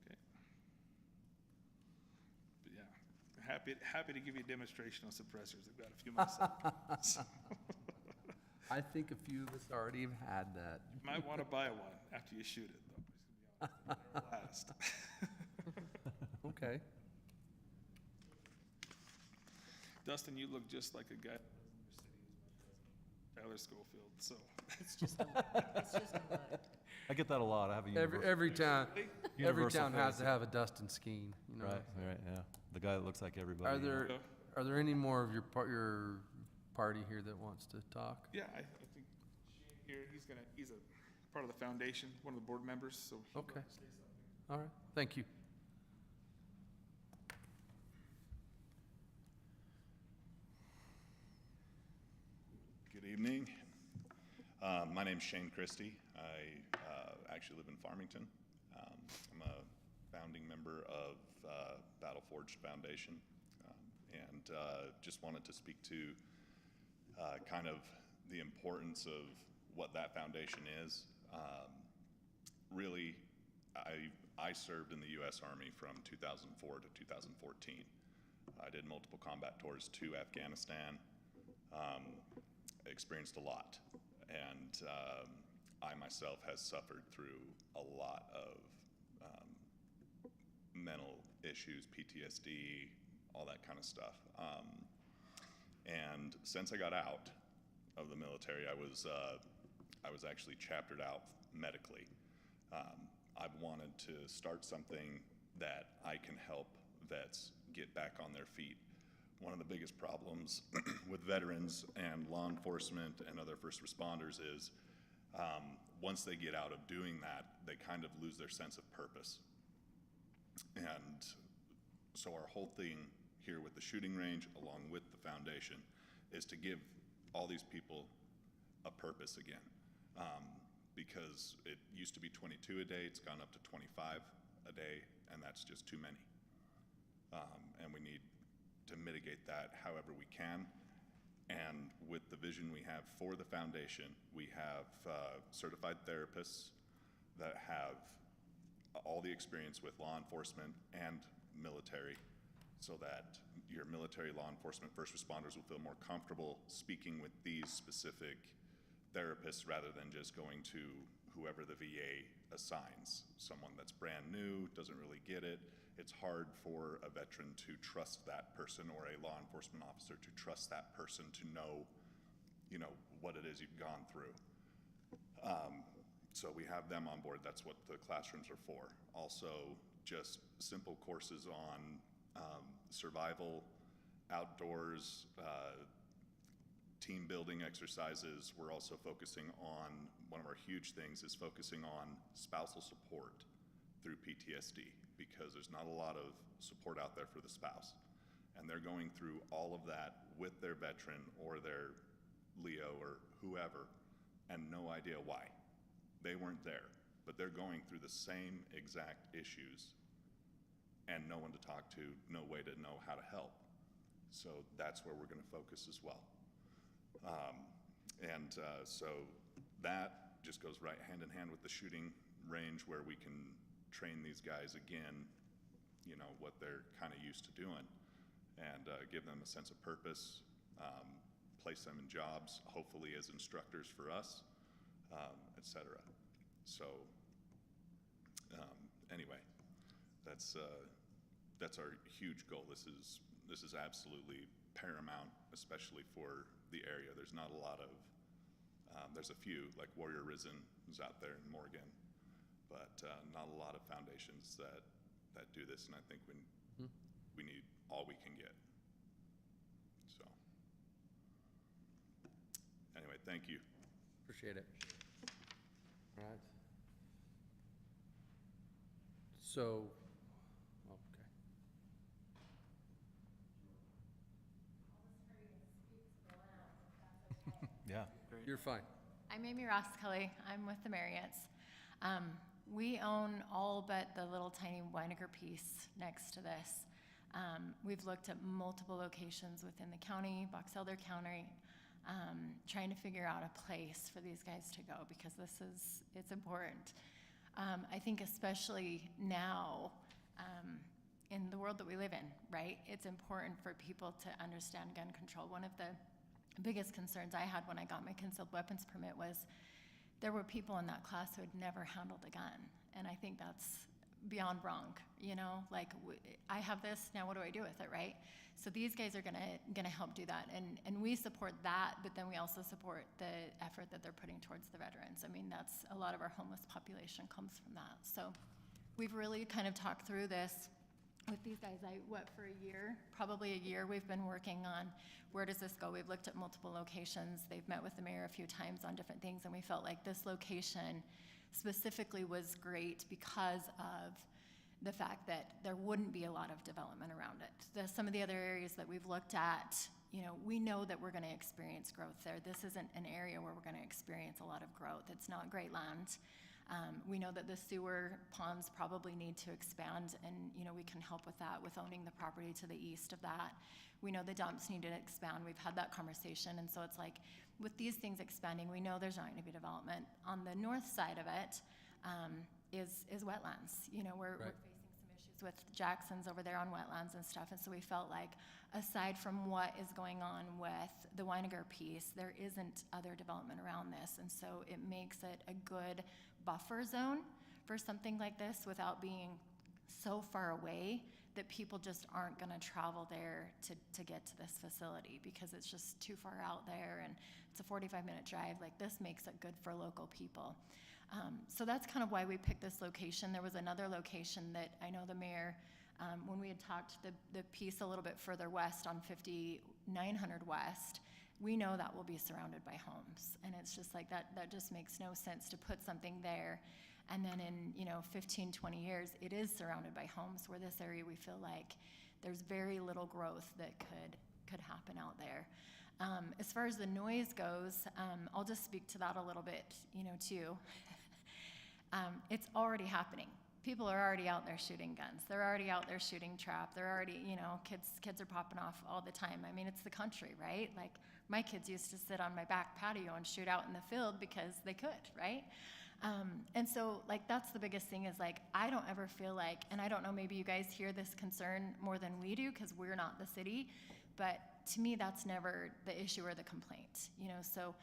Okay. But yeah, happy to give you a demonstration on suppressors. I've got a few myself. I think a few of us already have had that. You might want to buy one after you shoot it, though. Just to be honest, it'll last. Okay. Dustin, you look just like a guy that lives in your city, Tyler Schofield, so. it's just a mud. I get that a lot. I have a universal. Every town Universal has to face. have a Dustin Skeen, Right, yeah. The guy that looks like everybody. Are you know. there, are there any more of your party here that wants to talk? Yeah, I think Shane here, he's a part of the foundation, one of the board members, so. he'll Okay. say something. All right, thank you. Good evening. My name's Shane Christie. I actually live in Farmington. I'm a founding member of Battle Forged Foundation, and just wanted to speak to kind of the importance of what that foundation is. Really, I served in the U.S. Army from 2004 to 2014. I did multiple combat tours to Afghanistan. Experienced a lot, and I myself has suffered through a lot of mental issues, PTSD, all that kind of stuff. And since I got out of the military, I was actually chaptered out medically. I've wanted to start something that I can help vets get back on their feet. One of the biggest problems with veterans and law enforcement and other first responders is once they get out of doing that, they kind of lose their sense of purpose. And so our whole thing here with the shooting range, along with the foundation, is to give all these people a purpose again. Because it used to be 22 a day, it's gone up to 25 a day, and that's just too many. And we need to mitigate that however we can. And with the vision we have for the foundation, we have certified therapists that have all the experience with law enforcement and military, so that your military, law enforcement, first responders will feel more comfortable speaking with these specific therapists rather than just going to whoever the VA assigns. Someone that's brand new, doesn't really get it. It's hard for a veteran to trust that person, or a law enforcement officer to trust that person to know, what it is you've gone through. So we have them on board. That's what the classrooms are for. Also, just simple courses on survival, outdoors, team building exercises. We're also focusing on, one of our huge things is focusing on spousal support through PTSD, because there's not a lot of support out there for the spouse. And they're going through all of that with their veteran or their Leo or whoever, and no idea why. They weren't there, but they're going through the same exact issues and no one to talk to, no way to know how to help. So that's where we're gonna focus as well. So that just goes right hand in hand with the shooting range, where we can train these guys again, what they're kind of used to doing, and give them a sense of purpose, place them in jobs, hopefully as instructors for us, etc. So anyway, that's our huge goal. This is absolutely paramount, especially for the area. There's not a lot of, there's a few, like Warrior Risen who's out there in Morgan, but not a lot of foundations that do this, and I think we need all we can get. So anyway, thank you. Appreciate it. All right. So, okay. Yeah. You're fine. I'm Amy Ross Kelly. I'm with the Marriotts. We own all but the little tiny Weinecker piece next to this. We've looked at multiple locations within the county, Box Elder County, trying to figure out a place for these guys to go, because it's important. I think especially now, in the world that we live in, right? It's important for people to understand gun control. One of the biggest concerns I had when I got my concealed weapons permit was there were people in that class who had never handled a gun. And I think that's beyond wrong, like I have this, now what do I do with it, right? So these guys are gonna help do that. And we support that, but then we also support the effort that they're putting towards the veterans. I mean, that's a lot of our homeless population comes from that. So we've really kind of talked through this with these guys. For a year, probably a year, we've been working on where does this go. We've looked at multiple locations. They've met with the mayor a few times on different things, and we felt like this location specifically was great because of the fact that there wouldn't be a lot of development around it. Some of the other areas that we've looked at, we know that we're gonna experience growth there. This isn't an area where we're gonna experience a lot of growth. It's not great land. We know that the sewer ponds probably need to expand, and we can help with that with owning the property to the east of that. We know the dumps need to expand. We've had that conversation, and so it's like with these things expanding, we know there's not going to be development. On the north side of it is wetlands. We're facing some issues with Jackson's over there on wetlands and stuff, and so we felt like aside from what is going on with the Weinecker piece, there isn't other development around this, and so it makes it a good buffer zone for something like this without being so far away that people just aren't gonna travel there to get to this facility because it's just too far out there and it's a 45-minute drive. Like, this makes it good for local people. So that's kind of why we picked this location. There was another location that I know the mayor, when we had talked the piece a little bit further west on 5900 West, we know that will be surrounded by homes. And it's just like that just makes no sense to put something there. And then in, 15, 20 years, it is surrounded by homes, where this area, we feel like there's very little growth that could happen out there. As far as the noise goes, I'll just speak to that a little bit, too. It's already happening. People are already out there shooting guns. They're already out there shooting trap. They're already, kids are popping off all the time. I mean, it's the country, right? Like, my kids used to sit on my back patio and shoot out in the field because they could, right? And so, like, that's the biggest thing is, like, I don't ever feel like, and I don't know, maybe you guys hear this concern more than we do because we're not the city, but to me, that's never the issue or the complaint, So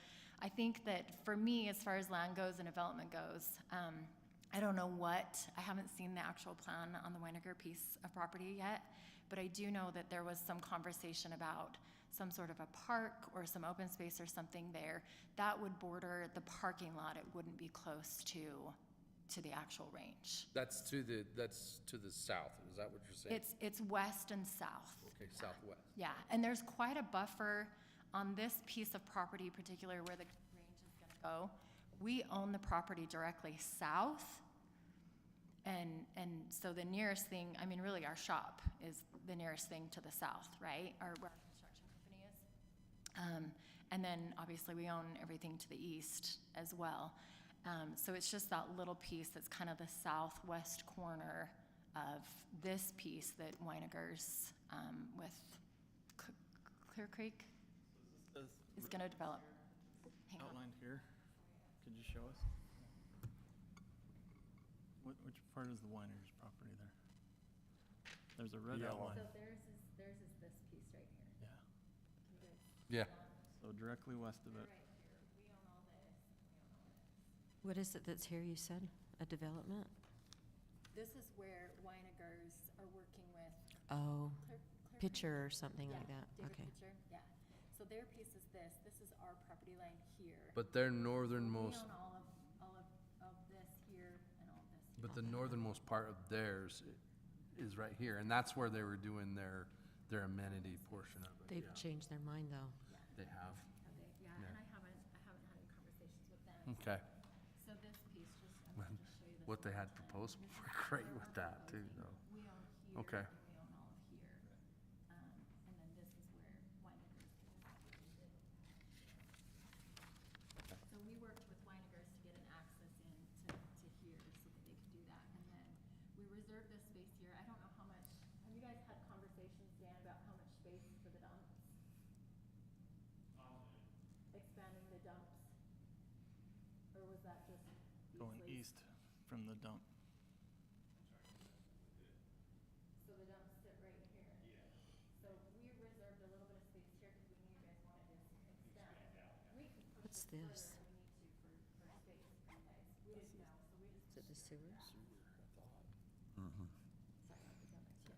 I think that for me, as far as land goes and development goes, I don't know I haven't seen the actual plan on the Weiniger piece of property yet, but I do know that there was some conversation about some sort of a park or some open space or something there that would border the parking lot. It wouldn't be close to the actual range. That's to the south, is that what you're saying? It's west and south. Okay, southwest. Yeah, and there's quite a buffer on this piece of property, particularly where the range is gonna go. We own the property directly south, and so the nearest thing, I mean, really our shop is the nearest thing to the south, right? Or where our construction company is. And then obviously we own everything to the east as well. So it's just that little piece that's kind of the southwest corner of this piece that Weiniger's with Clear Creek is gonna develop. Hang on. Outlined here. Could you show us? Which part is the Weiner's property there? There's a red Yellow. outline. So theirs is this piece right here. Yeah. Yeah. So directly west of it. Right here, we own all this, we own all this. What is it that's here, you said? A development? This is where Weinigers are working with Oh, Clear Pitcher or something Yeah, like that, David okay. Pitcher, yeah. So their piece is this is our property line here. But their We northernmost, own all of this here and all this here. but the northernmost part of theirs is right here, and that's where they were doing their amenity portion of it. They've Yeah. changed their mind, though. They have. Have they? Yeah, Yeah. and I haven't had any conversations with them. Okay. So this piece, I'm gonna just show you this. What they had proposed were great with that too, though. We own here. Okay. And we own all of here. And then this is where Weinigers is located. So we worked with Weinigers to get an access in to here so that they could do that. And then we reserved this space here. I don't know how much, have you guys had conversations, Dan, about how much space for the dumps? Expanding the dumps? Or was that just Going east from the dump. So the dumps sit right here? Yeah. So we reserved a little bit of space here because we knew you guys wanted to extend. We could push What's this this? further if we need to for space for you guys. We didn't know, so we just. Is it the sewers? Sorry, not the dumps yet.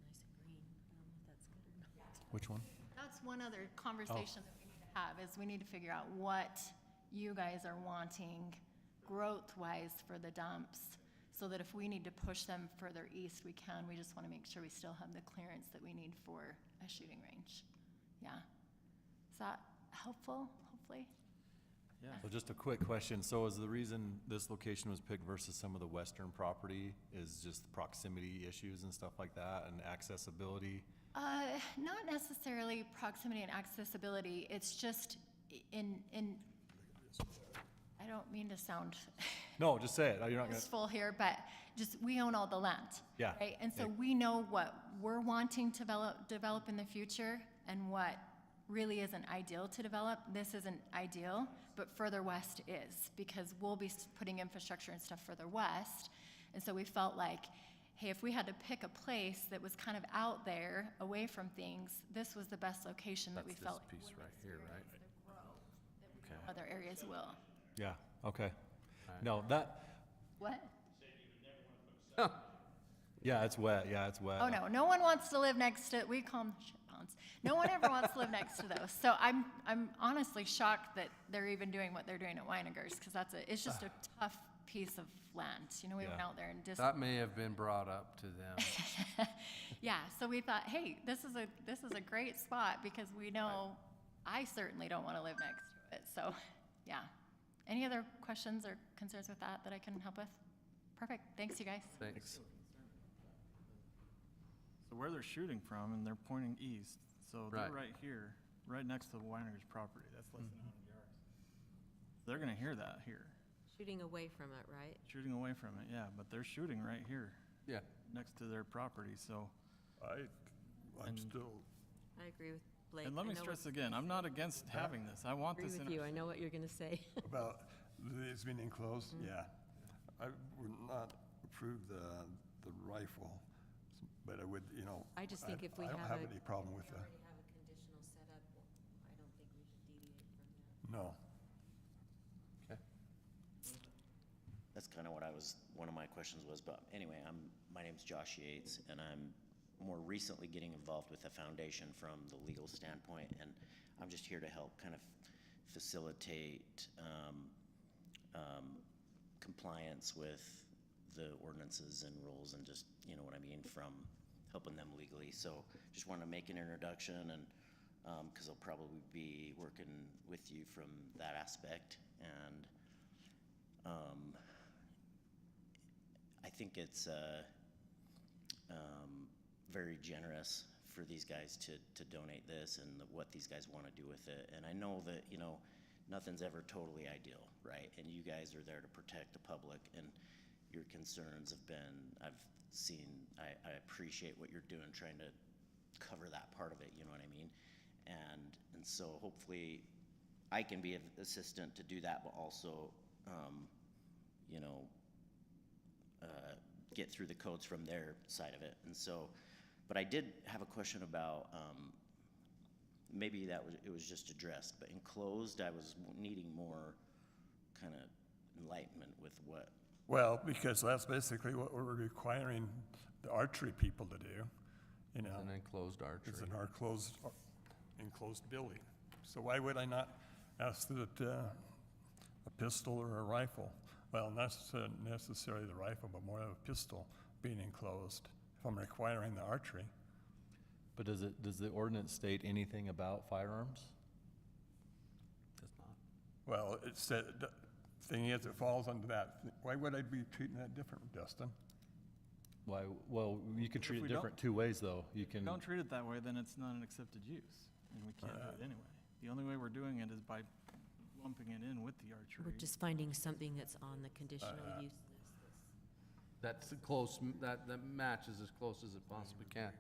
It's nice and green. I don't know if that's good or not. Which one? That's one other conversation that we need to have, is we need to figure out what you guys are wanting growth-wise for the dumps, so that if we need to push them further east, we can. We just want to make sure we still have the clearance that we need for a shooting range. Yeah. Is that helpful, hopefully? Yeah. So just a quick question. So is the reason this location was picked versus some of the western property is just proximity issues and stuff like that and accessibility? Not necessarily proximity and accessibility. It's just I don't mean to sound No, just say it. You're not gonna, boastful here, but just, we own all the land. Yeah. Right? And so Yeah. we know what we're wanting to develop in the future and what really isn't ideal to develop. This isn't ideal, but further west is, because we'll be putting infrastructure and stuff further west. And so we felt like, hey, if we had to pick a place that was kind of out there, away from things, this was the best location that we That's felt. this piece right here, right? Okay. Other areas will. yeah, okay. Alright. No, that, What? Yeah, it's wet, yeah, it's wet. Oh, no, no one wants to live next to, we call them shit ponds. No one ever wants to live next to those. So I'm honestly shocked that they're even doing what they're doing at Weinigers, because it's just a tough piece of land. You know, we went Yeah. out there and just, That may have been brought up to them. yeah, so we thought, hey, this is a great spot, because we know, I certainly don't want to live next to it, so, yeah. Any other questions or concerns with that I can help with? Perfect, thanks, you guys. Thanks. So where they're shooting from, and they're pointing east, so they're Right. right here, right next to the Weiner's property, that's less than 100 yards. They're gonna hear that here, Shooting away from it, right? shooting away from it, yeah, but they're shooting right here, Yeah. next to their property, so. I'm And- still, I agree with Blake. And let I me know stress what- again, I'm not against having this, I want Agree this in. with you, I know what you're gonna say. about it's been enclosed, yeah. I would not approve the rifle, but I would, you know. I just think if we I don't have have a- any problem with We the, already have a conditional setup, I don't think we should deviate from that. no. Okay. That's kind of what one of my questions was, but anyway, my name's Josh Yates, and I'm more recently getting involved with the foundation from the legal standpoint, and I'm just here to help kind of facilitate compliance with the ordinances and rules, and just, you know what I mean, from helping them legally. So just want to make an introduction, and because I'll probably be working with you from that aspect, and I think it's very generous for these guys to donate this, and what these guys want to do with it. And I know that, you know, nothing's ever totally ideal, right? And you guys are there to protect the public, and your concerns have been, I've seen, I appreciate what you're doing, trying to cover that part of it, you know what I mean? And so hopefully I can be an assistant to do that, but also, you know, get through the codes from their side of it. And so, but I did have a question about, maybe it was just addressed, but enclosed, I was needing more kind of enlightenment with what. Well, because that's basically what we're requiring the archery people to do, you know. An enclosed It's archery. an enclosed building. So why would I not ask that a pistol or a rifle? Well, not necessarily the rifle, but more of a pistol being enclosed, if I'm requiring the archery. But does the ordinance state anything about firearms? Does not. Well, it said, the thing is, it falls under that. Why would I be treating that different, Dustin? Why, well, you could treat we it different two ways, though. You can, Don't treat it that way, then it's not an accepted use, and we can't do it anyway. The only way we're doing it is by lumping it in with the archery. We're just finding something that's on the conditional use list. That's close, that matches as close as it possibly can.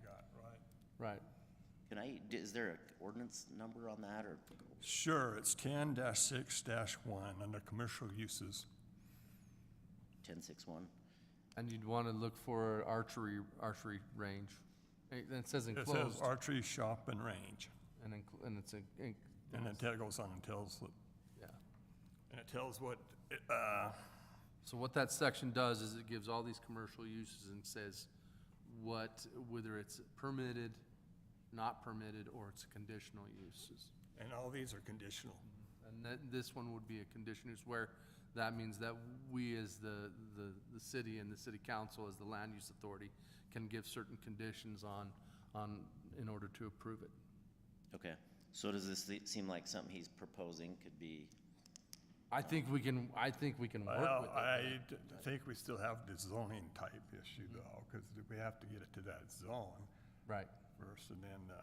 Right. Can is there an ordinance number on that, or? Sure, it's 10-6-1 under commercial uses. 1061? And you'd want to look for archery range. It says It enclosed, says archery shop and range. and it's And then it goes on and tells, yeah. and it tells what, So what that section does is it gives all these commercial uses and says whether it's permitted, not permitted, or it's conditional uses. and all these are conditional. And this one would be a conditional use, where that means that we as the city and the city council as the land use authority can give certain conditions in order to approve it. Okay, so does this seem like something he's proposing could be? I think we can work with it. Well, I think we still have the zoning type issue though, because we have to get it to that zone Right. first and then,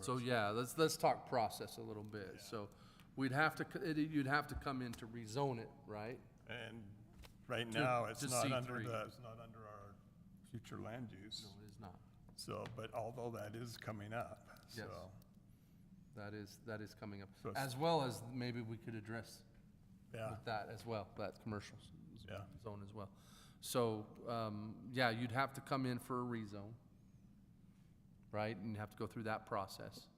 So, yeah, let's talk process a little bit. So you'd have to come in to rezone it, right? and right now, it's to not under C3. it's not under our future land use. No, it is not. So, but although that is coming up, so. Yes. That is coming up. So it's- As well as maybe we could address Yeah, with that as well, that commercial Yeah. zone as well. So, yeah, you'd have to come in for a rezone, right? And you have to go through that process.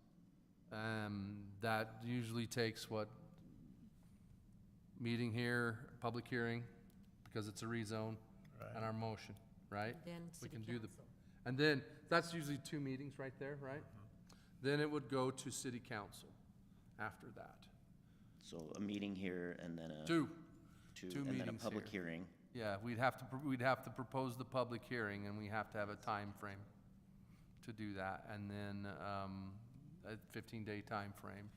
That usually takes meeting here, public hearing, because it's a rezone, Right. and our motion, right? Then We city can do the, council. and then, that's usually 2 meetings right there, right? Then it would go to city council after that. So a meeting here and then a. 2. Two, two and then a meetings public here. hearing. Yeah, we'd have to propose the public hearing, and we have to have a time frame to do that, and then, a 15-day time frame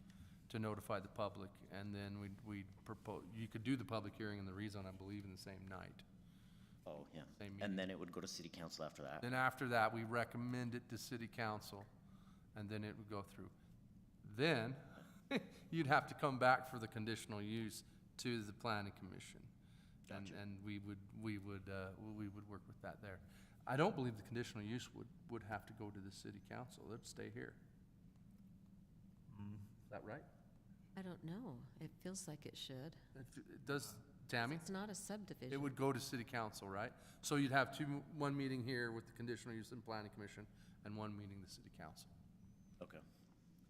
to notify the public, and then we'd propose, you could do the public hearing and the rezone, I believe, in the same night. Oh, yeah. Same meeting. And then it would go to city council after that. Then after that, we recommend it to city council, and then it would go through. Then, you'd have to come back for the conditional use to the planning commission. And we would work with that there. I don't believe the conditional use would have to go to the city council, it'd stay here. Is that right? I don't know. It feels like it should. It does, Tammy? It's not a subdivision. It would go to city council, right? So you'd have one meeting here with the conditional use and planning commission, and one meeting the city council. Okay.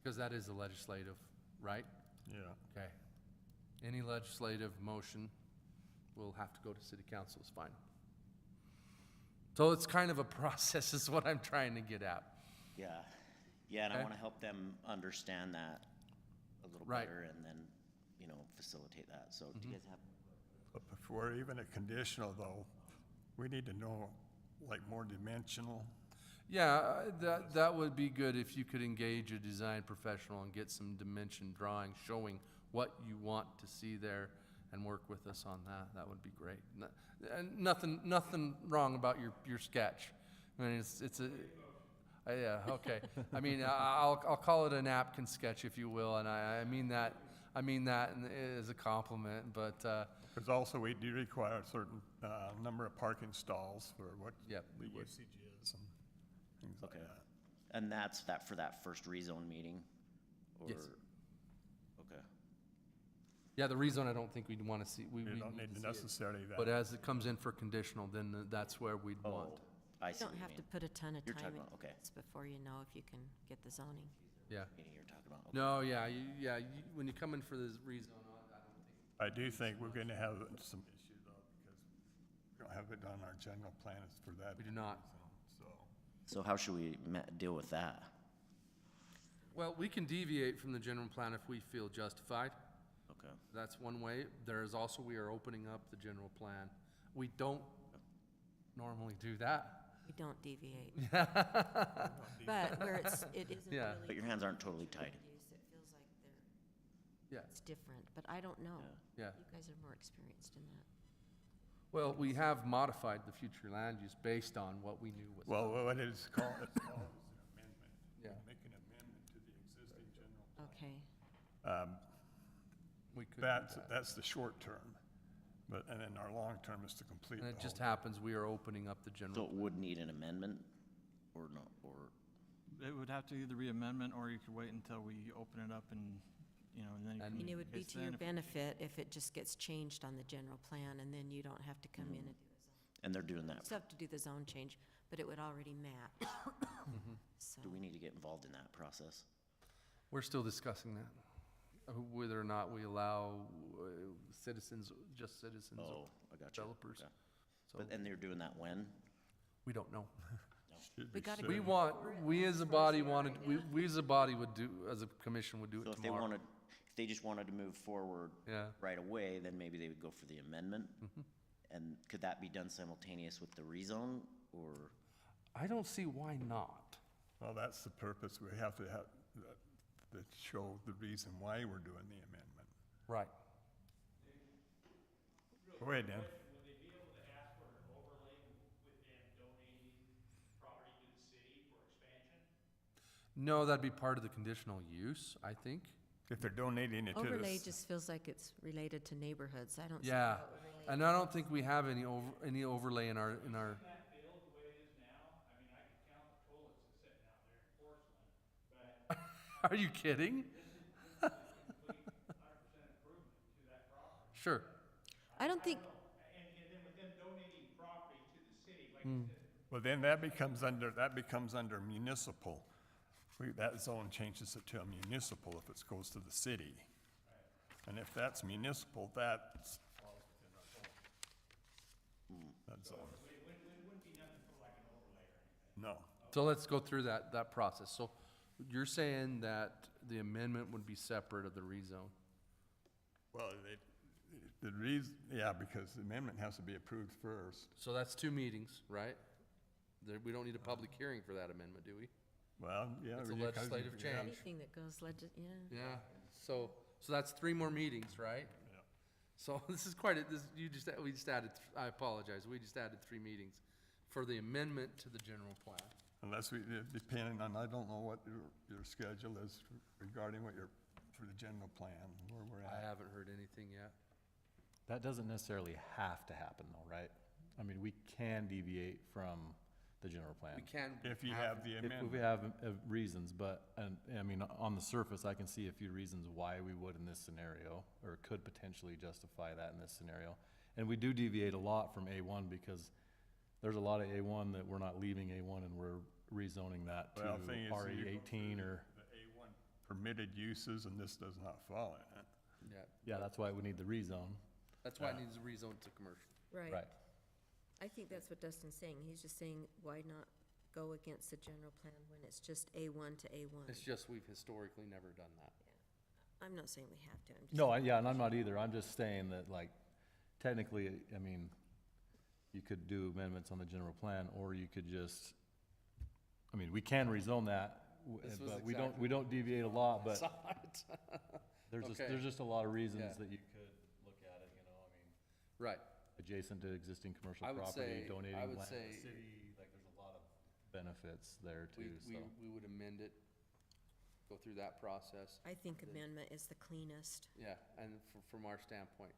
Because that is the legislative, right? Yeah. Okay. Any legislative motion will have to go to city council, is fine. So it's kind of a process, is what I'm trying to get at. Yeah. Yeah, and I Okay. want to help them understand that a little Right. better and then, facilitate that. So do you guys have? But before even a conditional though, we need to know, like, more dimensional. Yeah, that would be good if you could engage a design professional and get some dimension drawings showing what you want to see there and work with us on that. That would be great. And nothing wrong about your sketch. I mean, it's a, yeah, okay. I mean, I'll call it a napkin sketch, if you will, and I mean that as a compliment, but, Because also we do require a certain number of parking stalls for what Yep, the we would. usage is and things like Okay. that. And that's that for that first rezone meeting? Or? Yes. Okay. yeah, the reason I don't think we'd want to see, we You don't need need to see it. necessarily that. But as it comes in for conditional, then that's where we'd want. Oh, I see You don't what you have to mean. put a ton of You're time talking into about- okay. this before you know if you can get the zoning. Yeah. Meeting you're talking about. Okay. No, yeah, when you come in for this rezone, I don't think. I do think we're going to have some issue though, because we don't have it on our general plan as for that. We do not. So, So how should we deal with that? Well, we can deviate from the general plan if we feel justified. Okay. That's one way. There is also, we are opening up the general plan. We don't normally do that. We don't deviate. But where it isn't Yeah. really. But your hands aren't totally tied. use, it feels like Yeah, it's different, but I don't know. yeah. You guys are more experienced in that. Well, we have modified the future land use based on what we knew was. well, what it is called, it's called is an amendment. Yeah. Make an amendment to the existing general. Okay. We could do that. That's the short term, and then our long term is to complete And the it just whole. happens, we are opening up the So general. it would need an amendment or no, or, It would have to either be amendment, or you could wait until we open it up and, and then you And- can. I mean, it would be because to your then if- benefit if it just gets changed on the general plan, and then you don't have to come in and do a zone. and they're doing You that. still have to do the zone change, but it would already match. So, Do we need to get involved in that process? We're still discussing that, whether or not we allow citizens, just citizens or Oh, I got you. developers. Okay. So But, and they're doing that when? we don't know. Should we be gotta soon. We as a body we as a body would do, as a commission would do So it if they tomorrow. if they just wanted to move forward Yeah. right away, then maybe they would go for the amendment? And could that be done simultaneous with the rezone, or? I don't see why not. Well, that's the purpose. We have to have, to show the reason why we're doing the amendment. Right. Go ahead, Dan. Would they be able to ask for an overlay with them donating property to the city for expansion? No, that'd be part of the conditional use, I think. If they're donating it to overlay the, just feels like it's related to neighborhoods. I don't see Yeah, how it relates. and I don't think we have any overlay in our, That field the way it is now, I mean, I could count the toilets that's sitting out there in porcelain, but are you kidding? this is a complete 100% improvement to that property. Sure. I don't think, And then with them donating property to the city, like you said, well, then that becomes under municipal. That zone changes it to a municipal if it goes to the city. And if that's municipal, that's. That's all. it wouldn't be nothing No. So let's go through that process. So you're saying that the amendment would be separate of the rezone? Well, the reason, yeah, because the amendment has to be approved first. So that's 2 meetings, right? We don't need a public hearing for that amendment, do we? Well, yeah. It's a because- legislative yeah. change. Anything that goes yeah. Yeah, so that's 3 more meetings, right? Yeah. So this is we just added, I apologize, we just added 3 meetings for the amendment to the general plan. Unless depending on, I don't know what your schedule is regarding for the general plan, where we're I at. haven't heard anything yet. That doesn't necessarily have to happen though, right? I mean, we can deviate from the general plan. We can. If you have the If amendment. we have reasons, but, and, I mean, on the surface, I can see a few reasons why we would in this scenario, or could potentially justify that in this scenario. And we do deviate a lot from A1 because there's a lot of A1 that we're not leaving A1 and we're rezoning that to Well, the thing is, you go RE 18 through or, The A1 permitted uses, and this does not fall in it. yeah, that's why we need the rezone. That's why it needs a rezone to commercial. Right. I think that's what Dustin's saying. He's just saying, why not go against the general plan when it's just A1 to A1? It's just we've historically never done that. I'm not saying we have to, I'm just. No, yeah, and I'm not either. I'm just saying that, like, technically, I mean, you could do amendments on the general plan, or you could just, I mean, we can rezone that, This was but exactly we don't deviate a lot, but Saw it. there's Okay. just a lot of reasons Yeah. that you could look at it, you know, I mean, Right. adjacent to existing commercial I would property, say- donating I land would to the say- city, like, there's a lot of benefits there We, too, so. we would amend it, go through that process. I think amendment is the cleanest. Yeah, and from our standpoint.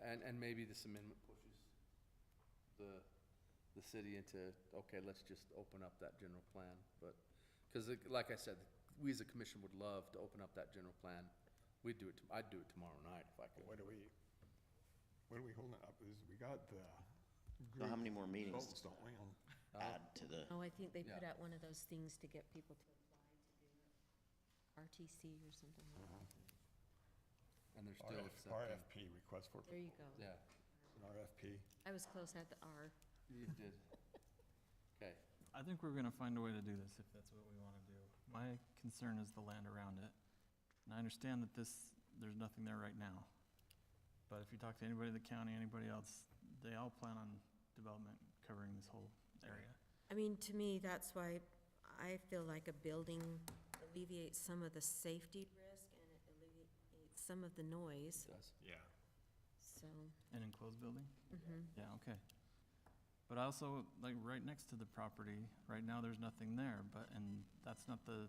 And maybe this amendment pushes the city into, okay, let's just open up that general plan. But, because like I said, we as a commission would love to open up that general plan. I'd do it tomorrow night if I could. What are we holding up? We got the. So how many more group meetings votes, don't we, on add to the, Oh, I think they put Yeah. out one of those things to get people to apply to do it. RTC or something like that. And they're still accepting. RFP, request for, There you go. Yeah, an RFP. I was close, had the R. you did. Okay, I think we're gonna find a way to do this if that's what we wanna do. My concern is the land around it. And I understand that there's nothing there right now. But if you talk to anybody in the county, anybody else, they all plan on development covering this whole area. I mean, to me, that's why I feel like a building alleviates some of the safety risk and it alleviates some of the noise, it does. Yeah. so, An enclosed building? mhm. Yeah, okay. But I also, like, right next to the property, right now, there's nothing there, and that's not the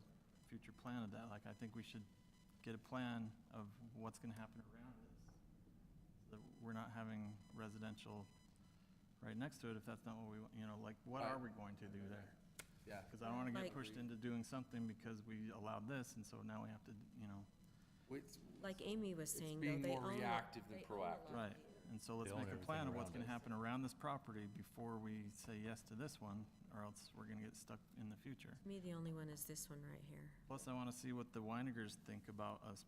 future plan of that. Like, I think we should get a plan of what's gonna happen around this. So that we're not having residential right next to it if that's not what we, you know, like, what are we going to do there? Yeah. Because I don't wanna get Like- pushed into doing something because we allowed this, and so now we have to, you know. Like Amy was It's saying, though, being they more own. reactive than they own a lot proactive. of Right, the- and so let's They own make a everything plan of what's around gonna us. happen around this property before we say yes to this one, or else we're gonna get stuck in the future. To me, the only one is this one right here. Plus, I wanna see what the Weinigers think about us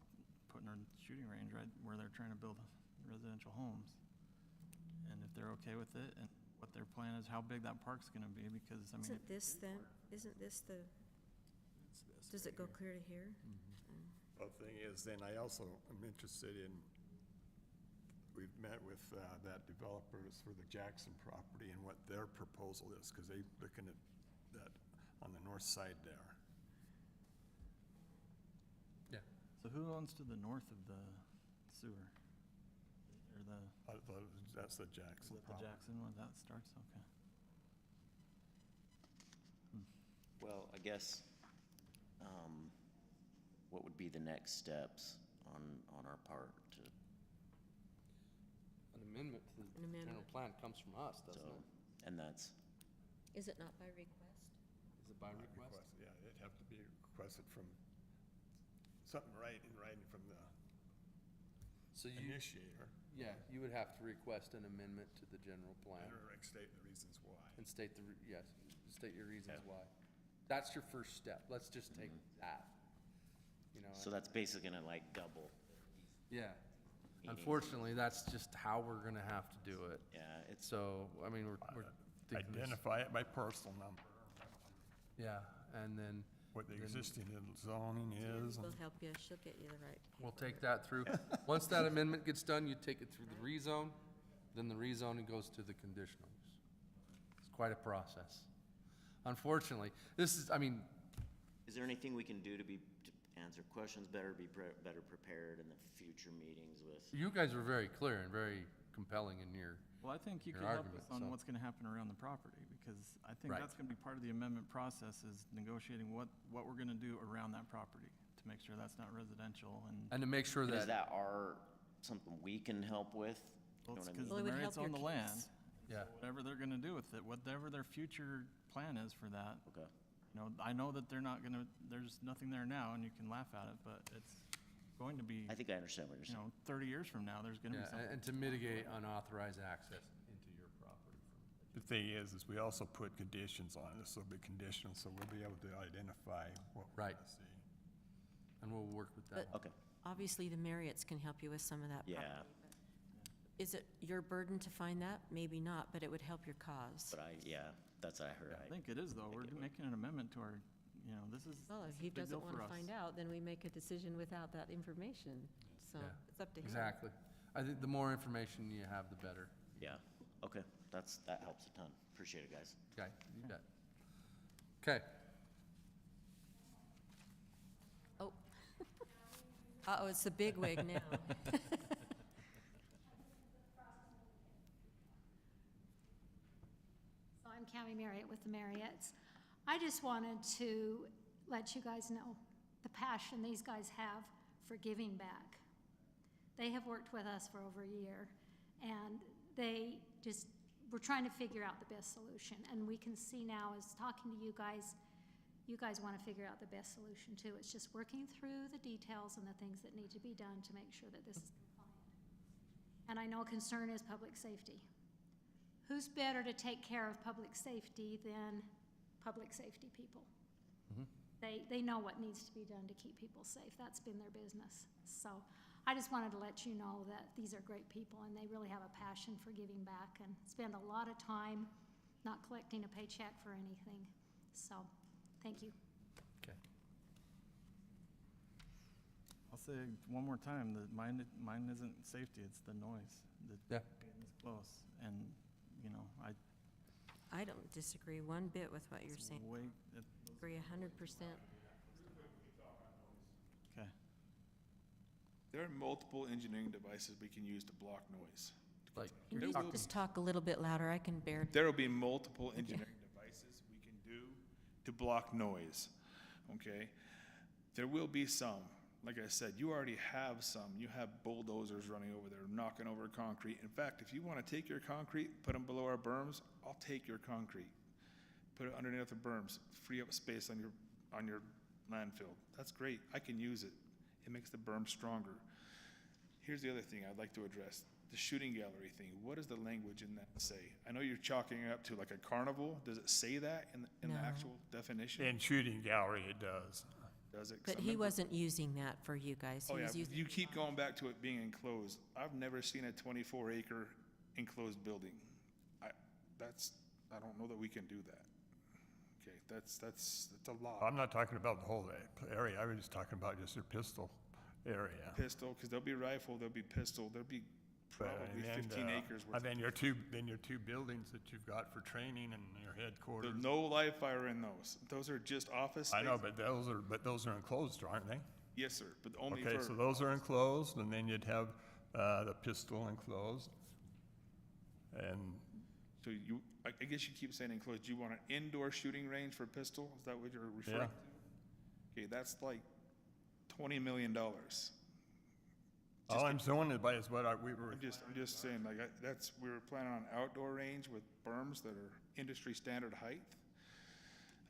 putting our shooting range right where they're trying to build residential homes. And if they're okay with it, and what their plan is, how big that park's gonna be, because, I mean, Isn't this isn't this the, does it go clear to here? Well, the thing is, then I also am interested in, we've met with that developers for the Jackson property and what their proposal is, because they looking at that on the north side there. Yeah. so who owns to the north of the sewer? Or the, That's the is Jackson it the property. Jackson one, that starts, okay. well, I guess, what would be the next steps on our part to, An amendment to the An amendment. general plan comes from us, so, doesn't it? and that's, Is it not by request? Is it by Not request? Yeah, it'd have to be requested from, something in writing from the So you, initiator, yeah, you would have to request an amendment to the general plan or state the reasons why. and state state your reasons why. That's your first step. Let's just take that, you know. so that's basically gonna like double. Yeah. Meetings. Unfortunately, that's just how we're gonna have to do it. Yeah, it's, So, I mean, we're thinking this. Identify it by parcel number, Yeah, and then what the existing zoning is. We'll and- help you, she'll get you the right. we'll take that through. Once that amendment gets done, you take it through the rezone, then the rezoning goes to the conditional use. It's quite a process. Unfortunately, this is, I mean, Is there anything we can do to answer questions better, be better prepared in the future meetings with? you guys were very clear and very compelling in your, Well, I think you Your could help argument, us on so- what's gonna happen around the property, because I think Right. that's gonna be part of the amendment process, is negotiating what we're gonna do around that property, to make sure that's not residential, and to make sure And is that, that something we can help with? You know well, it's what I because mean? Well, it the would Marriott's help own your the land. case. yeah, Whatever they're gonna do with it, whatever their future plan is for that, Okay. you know, I know that they're not gonna, there's nothing there now, and you can laugh at it, but it's going to be, I think I understand what you're you saying. know, 30 years from now, there's gonna be yeah, something. and to mitigate unauthorized access into your property. The thing is we also put conditions on this, so it'll be conditional, so we'll be able to identify what we're Right. gonna see. And we'll work with that. Okay, Obviously, the Marriotts can help you with some of that yeah, property. Is it your burden to find that? Maybe not, but it would help your cause. but that's what I heard. I think it is, though, we're making an amendment to our, you know, this is Well, this if is a he big doesn't deal want for to us. find out, then we make a decision without that information. So Yeah, it's up to him. Exactly. I think the more information you have, the better. Yeah, okay, that helps a ton. Appreciate it, guys. Okay, you bet. Okay, Oh. Uh-oh, it's the big wig now. So I'm Cami Marriott with the Marriotts. I just wanted to let you guys know the passion these guys have for giving back. They have worked with us for over a year, and we're trying to figure out the best solution. And we can see now, as talking to you guys want to figure out the best solution too. It's just working through the details and the things that need to be done to make sure that this is compliant. And I know a concern is public safety. Who's better to take care of public safety than public safety people? They know what needs to be done to keep people safe. That's been their business. So I just wanted to let you know that these are great people, and they really have a passion for giving back and spend a lot of time not collecting a paycheck for anything. So, thank you. okay. I'll say one more time, that mine isn't safety, it's the noise. Yeah. Being this close, and, you know, I don't disagree one bit with what you're it's saying. way, Agree 100%. okay. There are multiple engineering devices we can use to block noise. Like, Can you're you talking- just talk a little bit louder? I can barely. There will be multiple engineering devices we can do to block noise, okay? There will be some, like I said, you already have some. You have bulldozers running over there, knocking over concrete. In fact, if you want to take your concrete, put them below our berms, I'll take your concrete. Put it underneath the berms, free up space on your landfill. That's great, I can use it. It makes the berm stronger. Here's the other thing I'd like to address, the shooting gallery thing. What does the language in that say? I know you're chalking it up to like a carnival. Does it say that in the No. actual definition? In shooting gallery, it does. Does it? 'Cause I But he remember- wasn't using that for you guys. He Oh, yeah, was using you keep going back to it being enclosed. I've never seen a 24-acre enclosed building. I don't know that we can do that. Okay, that's a lot. I'm not talking about the whole area, I was just talking about just your pistol area. Pistol, because there'll be rifle, there'll be pistol, there'll be probably And 15 acres worth. And then your two buildings that you've got for training and your headquarters. There's no live fire in those. Those are just office I know, space. but those are enclosed, aren't they? Yes, sir, but only Okay, for. so those are enclosed, and then you'd have the pistol enclosed. And So I guess you keep saying enclosed. You want an indoor shooting range for pistol? Is that what you're referring Yeah. to? Okay, that's like $20 million. all I'm doing is we were. I'm just saying, like, we were planning on an outdoor range with berms that are industry standard height.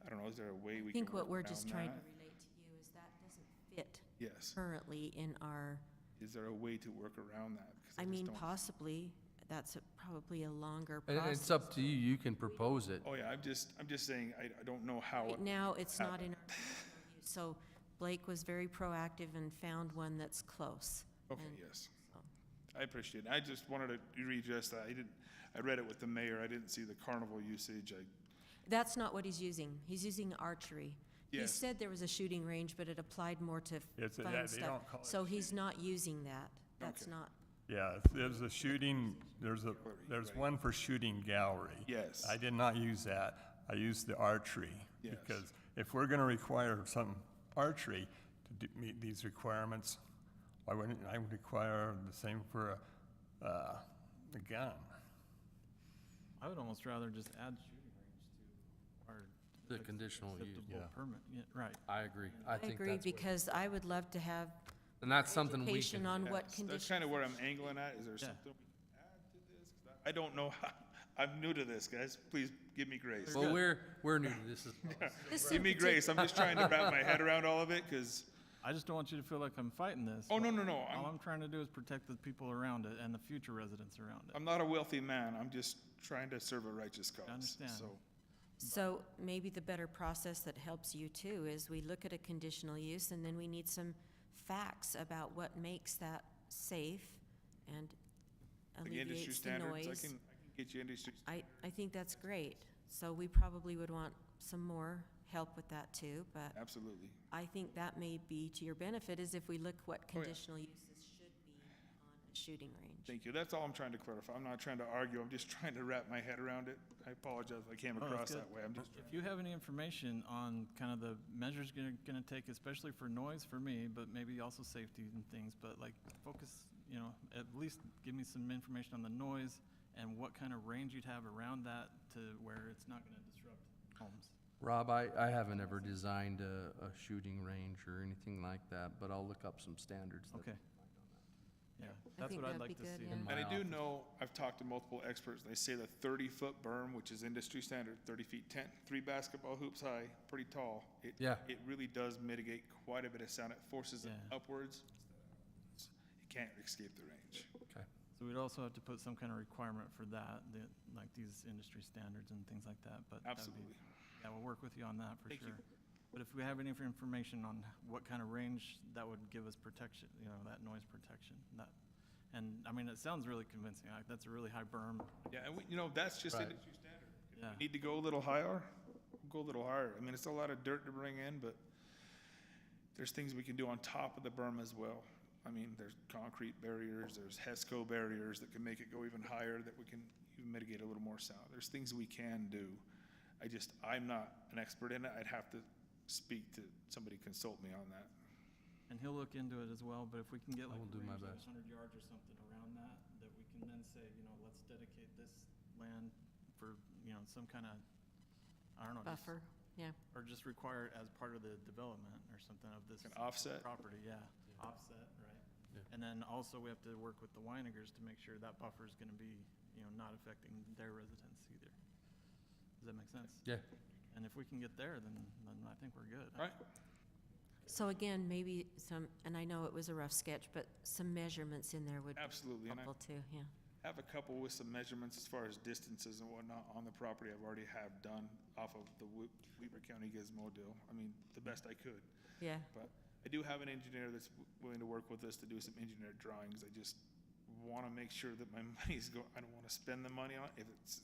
I don't know, is there a way we I can think what work we're around just trying to that? relate to you is that doesn't fit Yes. currently in our, Is there a way to work around that? 'Cause I just mean, don't- possibly, that's probably a longer And process. it's up to you, you can propose it. Oh, yeah, I'm just saying, I don't know how. Right now, it's not happen. in our, so Blake was very proactive and found one that's close. Okay, And yes. so- I appreciate it. I just wanted to readjust that. I read it with the mayor. I didn't see the carnival usage. That's not what he's using. He's using archery. He Yes. said there was a shooting range, but it applied more to It's a- fun yeah, they stuff. don't call it So he's not using that. That's Okay. not, Yeah, there's a shooting, there's Right. one for shooting gallery. Yes. I did not use that. I used the archery. Yes. Because if we're gonna require some archery to meet these requirements, why wouldn't I require the same for a gun? I would almost rather just add shooting range to our. The conditional use, acceptable yeah. permit, yeah, right. I agree. I think agree, that's what- because I would love to have And that's something we education can, on what That's conditions. kind of where I'm angling at. Is there Yeah. something we can add to this? 'Cause I don't know how, I'm new to this, guys. Please give me grace. well, we're new to this as well. This Give me in grace. I'm just trying to wrap my head around all of it, because, I just don't want you to feel like I'm fighting this. oh, no, no, no. All I'm trying to do is protect the people around it and the future residents around it. I'm not a wealthy man. I'm just trying to serve a righteous cause. understand. So, So maybe the better process that helps you too is we look at a conditional use and then we need some facts about what makes that safe and like industry alleviates the standards, noise. I can get you industry. I think that's great. So we probably would want some more help with that too, but Absolutely. I think that may be to your benefit is if we look what Oh, yeah. conditional uses should be on a shooting range. Thank you. That's all I'm trying to clarify. I'm not trying to argue. I'm just trying to wrap my head around it. I apologize if I came Oh, that's across good. that way. I'm just If you have any information on kind of the measures gonna take, especially for noise for me, but maybe also safety and things, but like focus, you know, at least give me some information on the noise and what kind of range you'd have around that to where it's not gonna disrupt homes. Rob, I haven't ever designed a shooting range or anything like that, but I'll look up some standards. that- Okay. Yeah, I that's think what I'd that'd like be to good, see. yeah. In my And I do office. know, I've talked to multiple experts, they say the 30-foot berm, which is industry standard, 30 feet, 3 basketball hoops high, pretty tall. Yeah. It really does mitigate quite a bit of sound. It forces it Yeah. upwards. It can't escape the range. Okay. So we'd also have to put some kind of requirement for that, like these industry standards and things like that, but. that'd be- Absolutely. Yeah, we'll work with you on that for Thank you. sure. But if we have any information on what kind of range, that would give us protection, you know, that noise protection, and, I mean, it sounds really convincing, that's a really high berm, Yeah, and that's just Right. industry standard. If yeah. we need to go a little higher, we'll go a little higher. I mean, it's a lot of dirt to bring in, but there's things we can do on top of the berm as well. I mean, there's concrete barriers, there's HESCO barriers that can make it go even higher, that we can even mitigate a little more sound. There's things we can do. I'm not an expert in it. I'd have to speak to somebody, consult me on that. And he'll look into it as well, but if we can get like will a do my range of best. 100 yards or something around that, that we can then say, you know, let's dedicate this land for, you know, some kind of, I don't know. just- Buffer, yeah. Or just require it as part of the development or something of this. An offset? Property, yeah, offset, right? Yeah. And then also we have to work with the Weinigers to make sure that buffer is gonna be, you know, not affecting their residents either. Does that make sense? Yeah. And if we can get there, then I think we're good. All right? So again, maybe some, and I know it was a rough sketch, but some measurements in there would be Absolutely. And I helpful too, yeah. have a couple with some measurements as far as distances and whatnot on the property I've already have done off of the Weber County Gizmo deal. I mean, the best I could. Yeah, But I do have an engineer that's willing to work with us to do some engineered drawings. I just want to make sure that my money's I don't want to spend the money on it if it's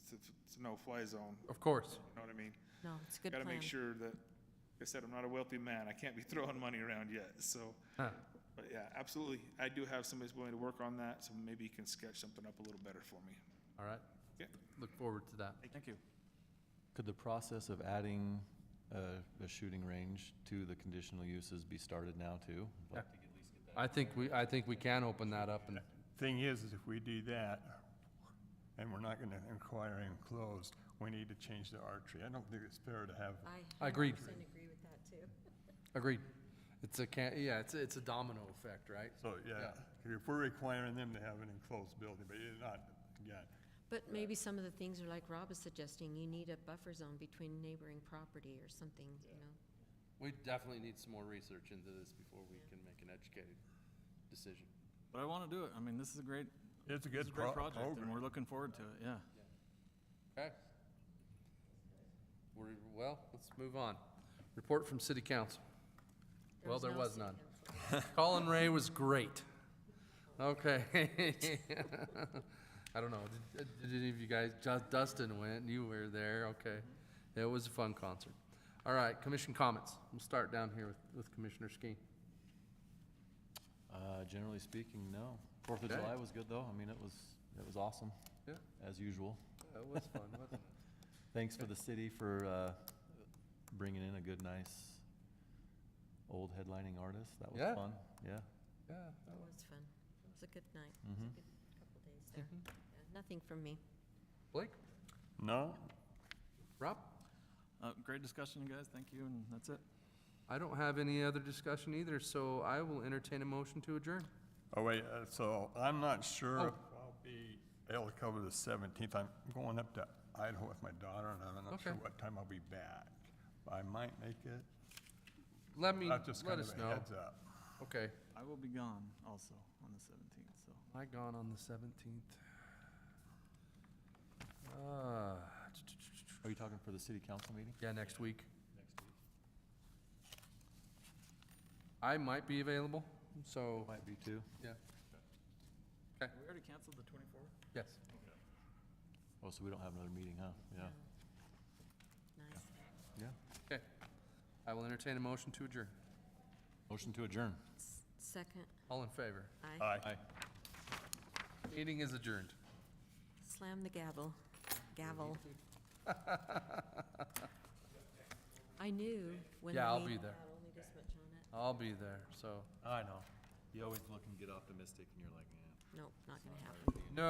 a no-fly zone. Of course. You know what I mean? no, it's a good Got to plan. make sure that, like I said, I'm not a wealthy man. I can't be throwing money around yet, so. Huh. But yeah, absolutely. I do have somebody who's willing to work on that, so maybe you can sketch something up a little better for me. All right. Yeah. Look forward to that. Thank you. Could the process of adding a shooting range to the conditional uses be started now too? I'd like to at least get that. I think we can open that up and, Thing is if we do that, and we're not gonna inquire enclosed, we need to change the archery. I don't think it's fair to have, I agreed. 100% agree with that too. agreed. It's it's a domino effect, right? so, yeah, if we're requiring them to have an enclosed building, but you're not, again, But maybe some of the things are like Rob is suggesting, you need a buffer zone between neighboring property or something, you know? We definitely need some more research into this before we can make an educated decision. But I want to do it. I mean, this is a great, it's a this is good a great project, and program. we're looking forward to it, yeah. Okay. Well, let's move on. Report from city council. Well, there no was city none. Colin Ray was great. Okay. I don't know, did any of you guys, Dustin went, you were there, okay. It was a fun concert. All right, commission comments. We'll start down here with Commissioner Skeen. Generally speaking, no. Fourth of Okay. July was good, though. I mean, it was awesome, Yeah, as usual. it was fun, wasn't it? Thanks for the city for bringing in a good, nice, old headlining artist. That was Yeah. fun, yeah. Yeah. It was fun. It was a good night. It was Mhm. a good couple days there. Yeah, nothing from me. Blake? No? Rob? Great discussion, guys, thank you, and that's it. I don't have any other discussion either, so I will entertain a motion to adjourn. Oh, wait, so I'm not sure Oh. if I'll be able to cover the 17th. I'm going up to Idaho with my daughter, and I'm not sure Okay. what time I'll be back. I might make it. Let Just let kind us of a know. heads up. Okay. I will be gone also on the 17th, so. I gone on the 17th. Are you talking for the city council meeting? Yeah, next week. Next week. I might be available, so, Might be too. yeah. We already canceled the 24th? Yes. Oh, so we don't have another meeting, huh? Yeah. Nice. Yeah. Okay. I will entertain a motion to adjourn. Motion to adjourn. Second, All in favor? I Aye. Meeting is adjourned. slam the gavel. Gavel. I knew when Yeah, the I'll meeting be there. had only this much on it. I'll be there, so. I know. You always look and get optimistic and you're like, yeah. Nope, not gonna happen. No.